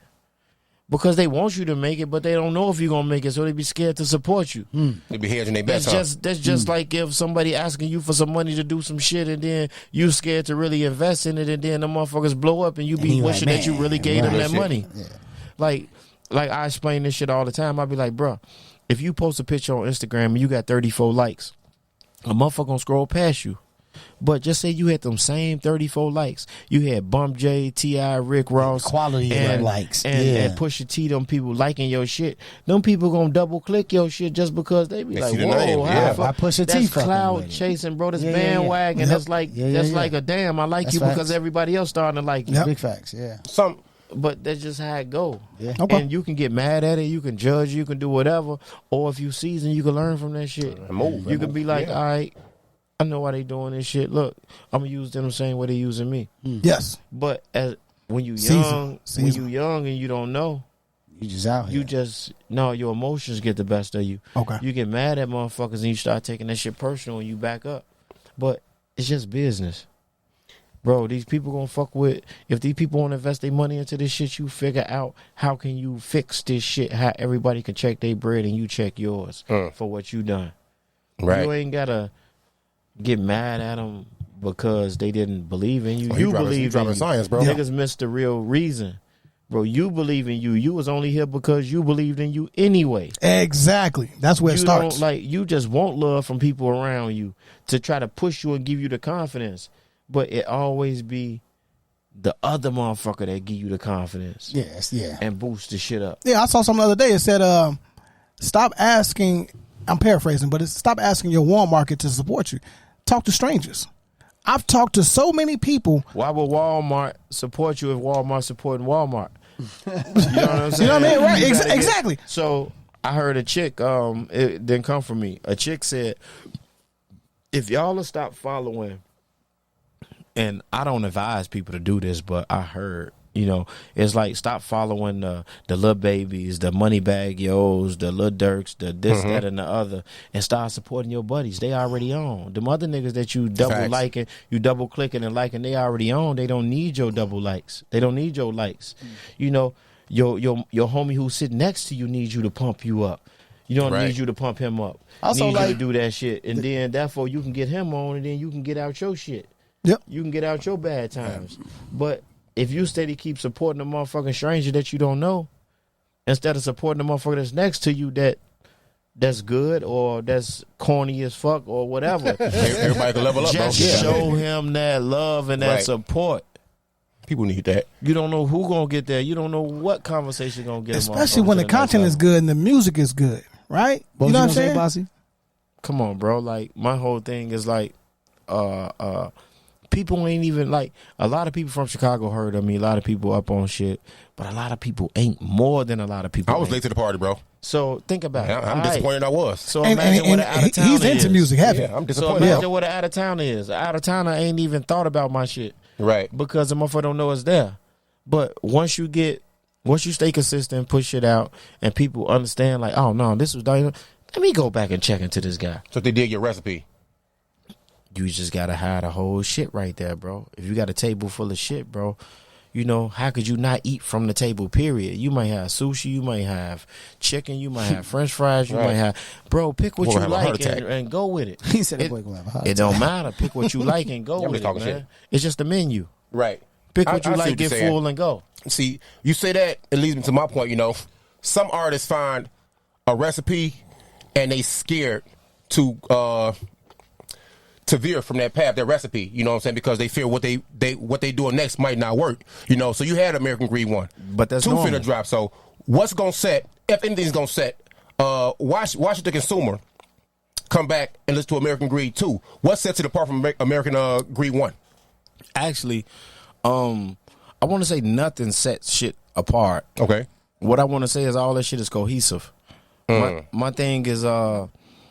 Because they want you to make it, but they don't know if you're going to make it, so they be scared to support you. They be hedging their bets. That's just like if somebody asking you for some money to do some shit, and then you scared to really invest in it, and then the motherfuckers blow up, and you be wishing that you really gave them that money. Yeah. Like I explain this shit all the time. I be like, bro, if you post a picture on Instagram and you got 34 likes, a motherfucker gonna scroll past you. But just say you had them same 34 likes. You had Bump J, T.I., Rick Ross. Quality and likes. And Pusha T, them people liking your shit. Them people gonna double click your shit just because they be like, whoa, I Pusha T. That's cloud chasing, bro. That's bandwagon. That's like like a damn, I like you because everybody else starting to like you. Big facts, But that's just how it go. Yeah. Okay. And you can get mad at it, you can judge, you can do whatever. Or if you season, you can learn from that shit. You can be like, all right, I know why they doing this shit. Look, I'm gonna use them the same way they using me. Yes. But when you young, when you young and you don't know, you just out here. You just your emotions get the best of you. Okay. You get mad at motherfuckers and you start taking that shit personal and you back up. But it's just business. Bro, these people gonna fuck with. If these people want to invest their money into this shit, you figure out how can you fix this shit, how everybody can check their bread and you check yours for what you done. Right. You ain't gotta get mad at them because they didn't believe in you. Oh, you believe in you. Science, bro. Niggas missed the real reason. Bro, you believe in you. You was only here because you believed in you anyway. Exactly. That's where it starts. You just want love from people around you to try to push you and give you the confidence. But it always be the other motherfucker that give you the confidence. Yes, yeah. And boost the shit up. Yeah, I saw something the other day. It said, stop asking, I'm paraphrasing, but it's stop asking your warm market to support you. Talk to strangers. I've talked to so many people. Why would Walmart support you if Walmart supporting Walmart? You know what I'm saying? You know what I mean? Right. Exactly. So I heard a chick, it didn't come from me. A chick said, if y'all will stop following, and I don't advise people to do this, but I heard, it's like stop following the little babies, the money bag yos, the little Dirks, the this, that, and the other, and start supporting your buddies. They already on. Them other niggas that you double liking, you double clicking and liking, they already on. They don't need your double likes. They don't need your likes. Your homie who's sitting next to you needs you to pump you up. You don't need you to pump him up. Also, need you to do that shit, and then therefore you can get him on, and then you can get out your shit. Yep. You can get out your bad times, but if you steady keep supporting the motherfucking stranger that you don't know, instead of supporting the motherfucker that's next to you that's good or that's corny as fuck or whatever, everybody can level up. Just show him that love and that support. People need that. You don't know who gonna get there. You don't know what conversation gonna get. Especially when the content is good and the music is good, right? You know what I'm saying, Bossy? Come on, bro. Like my whole thing is like, people ain't even like, a lot of people from Chicago heard of me. A lot of people up on shit, but a lot of people ain't more than a lot of people. I was late to the party, bro. So think about it. I'm disappointed I was. So imagine what an out of town he's into music heavy. Yeah, I'm disappointed. So imagine what an out of town is. An out of towner ain't even thought about my shit. Right. Because the motherfucker don't know it's there. But once you stay consistent, push it out, and people understand like, oh no, this was done. Let me go back and check into this guy. So they did your recipe. You just gotta hide a whole shit right there, bro. If you got a table full of shit, bro, how could you not eat from the table, period? You might have sushi, you might have chicken, you might have french fries, you might have, bro, pick what you like and go with it. He said it don't matter. Pick what you like and go with it, man. Shit. It's just a menu. Right. Pick what you like, get full and go. See, you say that, it leads me to my point, some artists find a recipe and they scared to veer from that path, that recipe, you know what I'm saying? Because they fear what they doing next might not work. So you had American Greed 1. But that's 2 normal. finna drop. So what's gonna set, if anything's gonna set, watch the consumer come back and listen to American Greed 2. What sets it apart from American Greed 1? Actually, I want to say nothing sets shit apart. Okay. What I want to say is all that shit is cohesive. My thing is,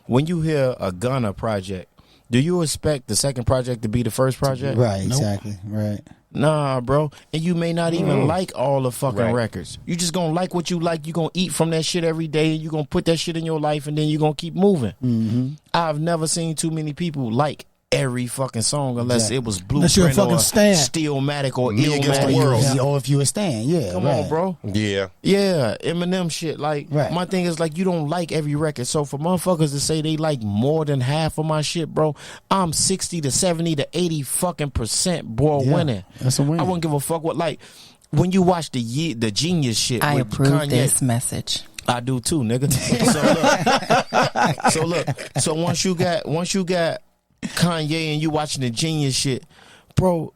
when you hear a Gunna project, do you expect the second project to be the first project? Right, exactly. Right. Nah, bro. And you may not even like all the fucking records. You just gonna like what you like. You gonna eat from that shit every day. You gonna put that shit in your life, and then you gonna keep moving. Mm-hmm. I've never seen too many people like every fucking song unless it was Unless you're a Blueprint fucking or Stan. Stillmatic or Me Against the World. Or if you a Stan, Come on, bro. Yeah. Yeah, Eminem shit. Like, my thing is, like, you don't like every record. So for motherfuckers to say they like more than half of my shit, bro, I'm 60 to 70 to 80 fucking %, boy, winning. That's a win. I wouldn't give a fuck what, like, when you watch the Genius shit I with approve Kanye, this message. I do too, nigga. So once you got Kanye and you watching the Genius shit, bro,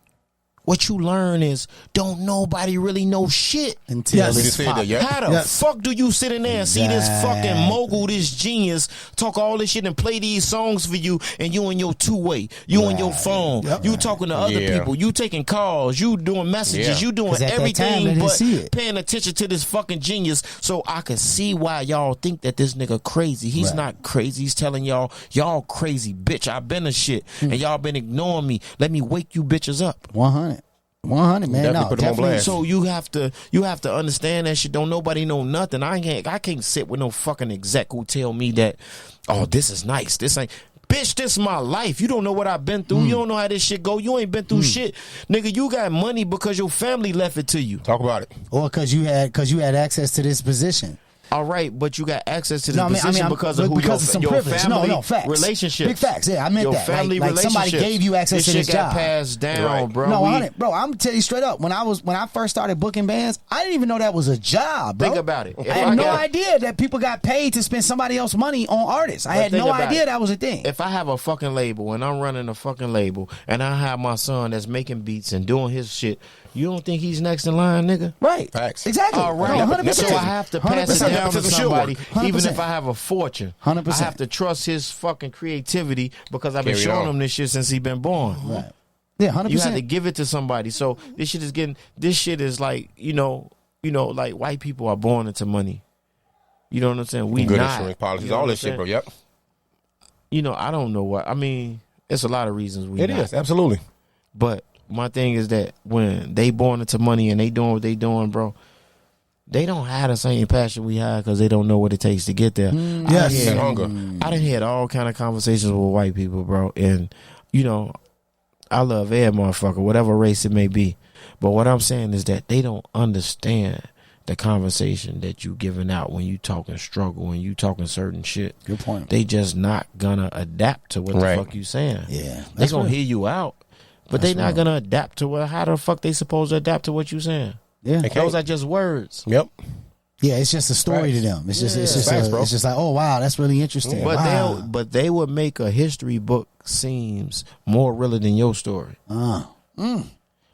what you learn is don't nobody really know shit until it's pop. How the fuck do you sit in there and see this fucking mogul, this genius, talk all this shit and play these songs for you, and you in your two-way, you on your phone, you talking to other people, you taking calls, you doing messages, you doing everything but paying attention to this fucking genius. So I can see why y'all think that this nigga crazy. He's not crazy. He's telling y'all crazy, bitch. I been a shit and y'all been ignoring me. Let me wake you bitches up. 100, man. No, definitely. So you have to understand that shit. Don't nobody know nothing. I can't sit with no fucking exec who tell me that, oh, this is nice. This ain't. Bitch, this is my life. You don't know what I've been through. You don't know how this shit go. You ain't been through shit. Nigga, you got money because your family left it to you. Talk about it. Or because you had access to this position. All right, but you got access to this No, position because of who of some your privilege. family Facts. relationships. Big facts. Yeah, I meant your that. family like somebody relationships. gave you access to this shit got job. passed down, bro. No, I'm gonna tell you straight up. When I first started booking bands, I didn't even know that was a job, bro. Think about it. I had no idea that people got paid to spend somebody else's money on artists. I had no idea that was a thing. If I have a fucking label and I'm running a fucking label and I have my son that's making beats and doing his shit, you don't think he's next in line, nigga? Right. Facts. Exactly. All right. 100%. So I have to pass it down to somebody, 100%. even if I have a fortune. 100%. I have to trust his fucking creativity because I've been Carry showing on. him this shit since he been born. Right. Yeah, 100%. You have to give it to somebody. So this shit is like, like white people are born into money. You know what I'm saying? We Good not. insurance policies, You know all what this I'm shit, bro. saying? Yep. I don't know what. I mean, it's a lot of reasons we It not. is, absolutely. But my thing is that when they born into money and they doing what they doing, bro, they don't have the same passion we have because they don't know what it takes to get there. Yes. And hunger. I done had all kind of conversations with white people, bro, and I love every motherfucker, whatever race it may be. But what I'm saying is that they don't understand the conversation that you giving out when you talking struggle, when you talking certain shit. Good point. They just not gonna adapt to what the fuck you saying. Yeah, they gonna hear you out, but they not gonna adapt to what. How the fuck they supposed to adapt to what you saying? Yeah, those are just words. Yep. Yeah, it's just a story to them. It's just like, oh wow, that's really interesting. But wow. they would make a history book seems more realer than your story.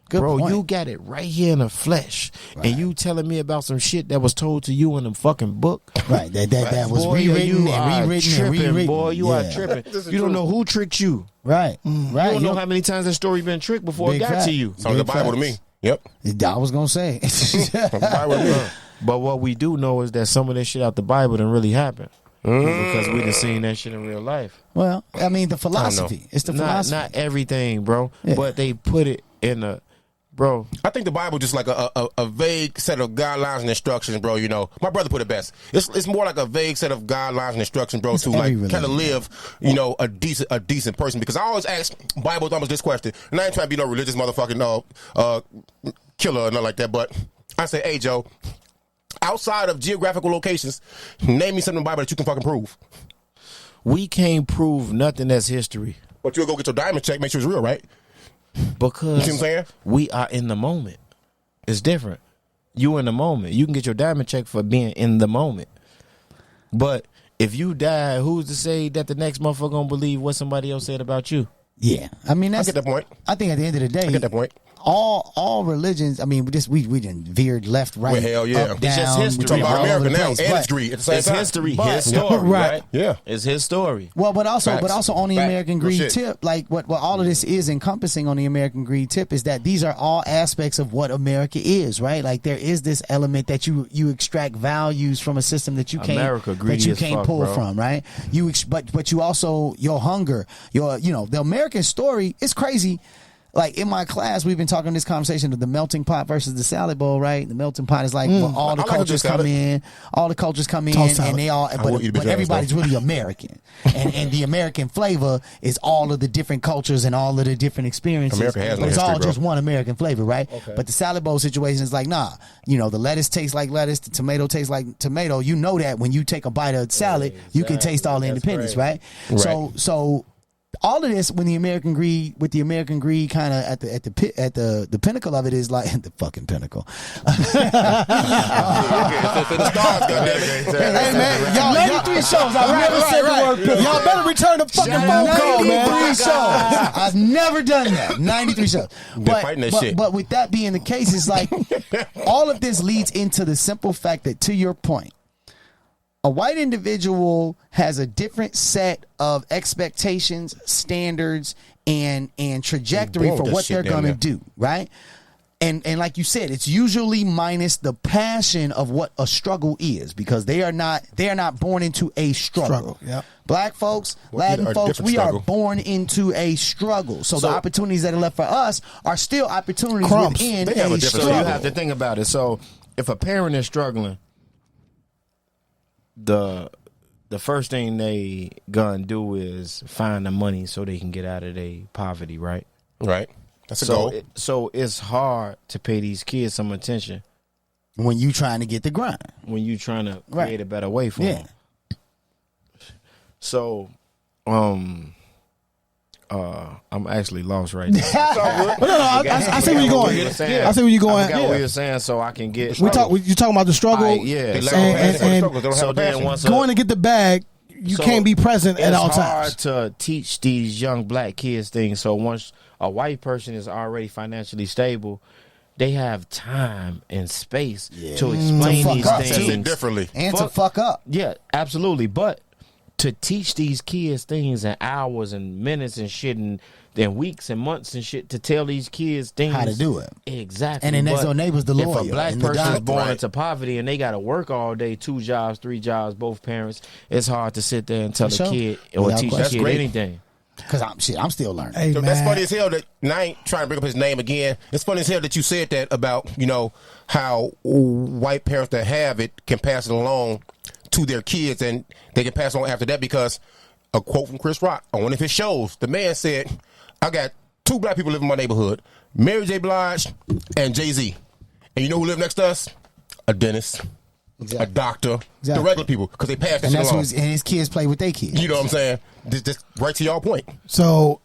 Good bro, point. you got it right here in the flesh, and you telling me about some shit that was told to you in the fucking book. Right, that was boy, rewritten you and rewritten tripping, and rewritten. boy, you are tripping. You don't know who tricked you. Right, right. You don't know how many times that story been tricked before it got to you. Sounds the Bible to me. Yep. I was gonna say. But what we do know is that some of that shit out the Bible didn't really happen. Because we done seen that shit in real life. Well, I mean, the philosophy. It's the philosophy. Not everything, bro. Yeah. But they put it in a... Bro, I think the Bible just like a vague set of guidelines and instructions, bro. My brother put it best. It's more like a vague set of guidelines and instructions, bro, to like kind of live, a decent person. Because I always ask Bible thumpers this question, and I ain't trying to be no religious motherfucking killer or nothing like that. But I say, hey, Joe, outside of geographical locations, name me something in the Bible that you can fucking prove. We can't prove nothing that's history. But you'll go get your diamond check, make sure it's real, right? Because you see what I'm saying? We are in the moment. It's different. You in the moment. You can get your diamond check for being in the moment. But if you die, who's to say that the next motherfucker gonna believe what somebody else said about you? Yeah, I mean I get that point. I think at the end of the day, I get that point. All religions. I mean, we didn't veered left, right. Well, hell yeah, up, it's just down, history. We're talking about America now, and but, it's greed at the same it's time. history, But- his story, right? Yeah, it's his story. Well, but also on the Facts. American Real greed shit. tip, like what all of this is encompassing on the American greed tip is that these are all aspects of what America is, right? Like there is this element that you extract values from a system that you can't pull from, right? But you also your hunger, the American story is crazy. Like in my class, we've been talking this conversation of the melting pot versus the salad bowl, right? The melting pot is like all the cultures come in, and they all, but everybody's really American, and the American flavor is all of the different cultures and all of the different experiences. America has no but it's all history, bro. just one American flavor, right? Okay. But the salad bowl situation is like, nah, the lettuce tastes like lettuce, the tomato tastes like tomato. You know that when you take a bite of salad, you can taste all the independence, right? So. All of this, with the American greed kind of at the pinnacle of it is like the fucking pinnacle. Hey man, y'all 93 shows. I've never said the word pinnacle. Y'all better return the fucking phone call, man. 93 shows. I've never done that. 93 shows. But with that being the case, it's like all of this leads into the simple fact that, to your point, a white individual has a different set of expectations, standards, and trajectory for what they're going to do, right? And like you said, it's usually minus the passion of what a struggle is, because they are not born into a struggle. Yep. Black folks, Latin folks, we are born into a struggle. So the opportunities that are left for us are still opportunities within a struggle. So you have to think about it. So if a parent is struggling, the first thing they gonna do is find the money so they can get out of their poverty, right? Right. That's a goal. So it's hard to pay these kids some attention When you trying to get the grind. When you trying to create a better way for them. So, I'm actually lost right now. I see where you're going. I see where you're going. I forgot what you're saying, so I can get. You talking about the struggle? And so then once going to get the bag, you can't be present at all times. It's hard to teach these young black kids things. So once a white person is already financially stable, they have time and space to explain these things differently and to fuck up. Yeah, absolutely. But to teach these kids things in hours and minutes and shit and weeks and months and shit to tell these kids things how to do it. Exactly. And then next door neighbor's the lawyer. If a black person is born into poverty and they got to work all day, 2 jobs, 3 jobs, both parents, it's hard to sit there and tell a kid or teach a kid anything. Because I'm still learning. Hey, so that's funny as hell that, and I ain't trying to bring up his name again. It's funny as hell that you said that about, how white parents that have it can pass it along to their kids and they can pass on after that, because a quote from Chris Rock on one of his shows, the man said, I got 2 black people live in my neighborhood, Mary J. Blige and Jay-Z. And you know who live next to us? A dentist. Exactly. A doctor, the regular people, because they pass that shit along. And his kids play with their kids. You know what I'm saying? Just right to y'all point. So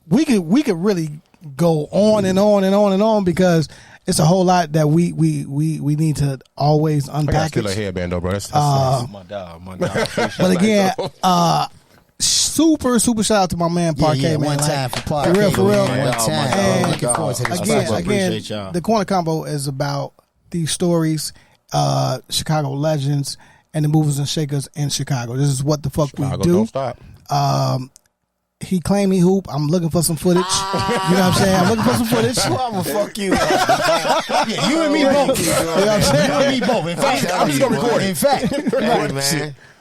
we could really go on and on and on and on, because it's a whole lot that we need to always unpack. I got still a headband though, bro. That's my dog. But again, super shout out to my man PARKAY, man. One time for PARKAY. For real. One time. Looking forward to this. Again, the Corner Convo is about these stories, Chicago legends, and the movers and shakers in Chicago. This is what the fuck we do. Don't stop. He claimed he hoop. I'm looking for some footage. You know what I'm saying? I'm looking for some footage. I'm gonna fuck you. Yeah, you and me both. You know what I'm saying? You and me both. In fact, I'm just gonna record it. In fact,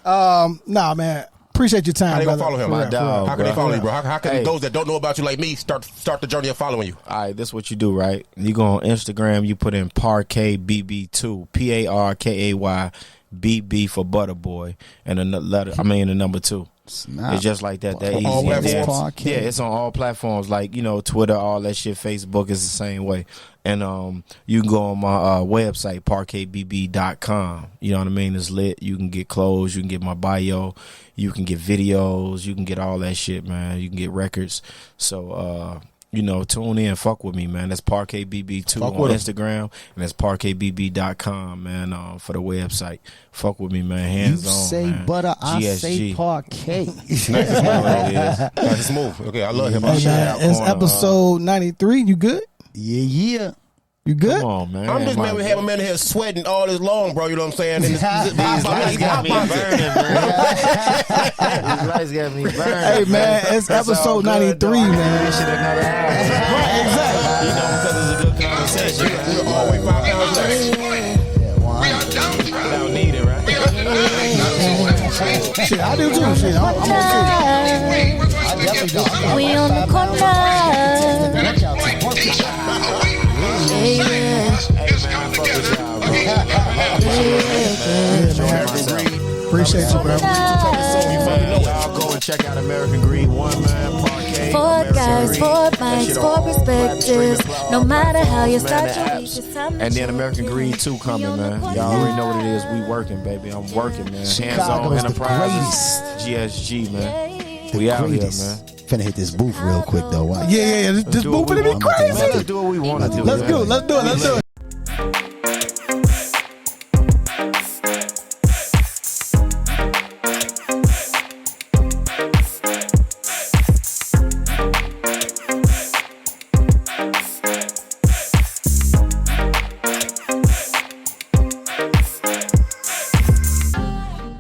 man. Nah, man. Appreciate your time. How they gonna brother. follow him? My dog, How can they bro. follow you, bro? How can those that don't know about you like me start the journey of following you? All right, this is what you do, right? You go on Instagram, you put in PARKAY BB2, PARKAY BB for Butter Boy, and the number 2. It's just like that. That easy. All platforms? Yeah, it's on all platforms, like Twitter, all that shit. Facebook is the same way. And you can go on my website, PARKAYBB.com. You know what I mean? It's lit. You can get clothes. You can get my bio. You can get videos. You can get all that shit, man. You can get records. So, tune in. Fuck with me, man. That's PARKAYBB2 on Instagram. And that's PARKAYBB.com, man, for the website. Fuck with me, man. Hands you on, say man. butter, I GSG. say PARKAY. Nice and smooth. Okay, I love him. Hey, man, it's episode 93. You good? Yeah. You good? Come on, man. I'm just mad we have a man here sweating all this long, bro. You know what I'm saying? And These lights got me burning, man. These lights got me burning. Hey, man, it's episode 93, man. This shit another hour. Right, exactly. Because it's a good conversation. We're always 5 pounds less. I don't need it, right? Shit, I do too. Shit, I'm okay. I definitely don't. We on the Appreciate you, bro. Y'all go and check out American Greed, one man, PARKAY. 4 guys, 4 minds, 4 perspectives. No matter how you start your week, it's time to And then American Greed 2 coming, man. Y'all already know what it is. We working, baby. I'm working, man. Hands-on enterprise. GSG, man. We out here, man. Finna hit this booth real quick though. Watch. Yeah. This booth finna be crazy. Let's do what we want to do. Let's do it.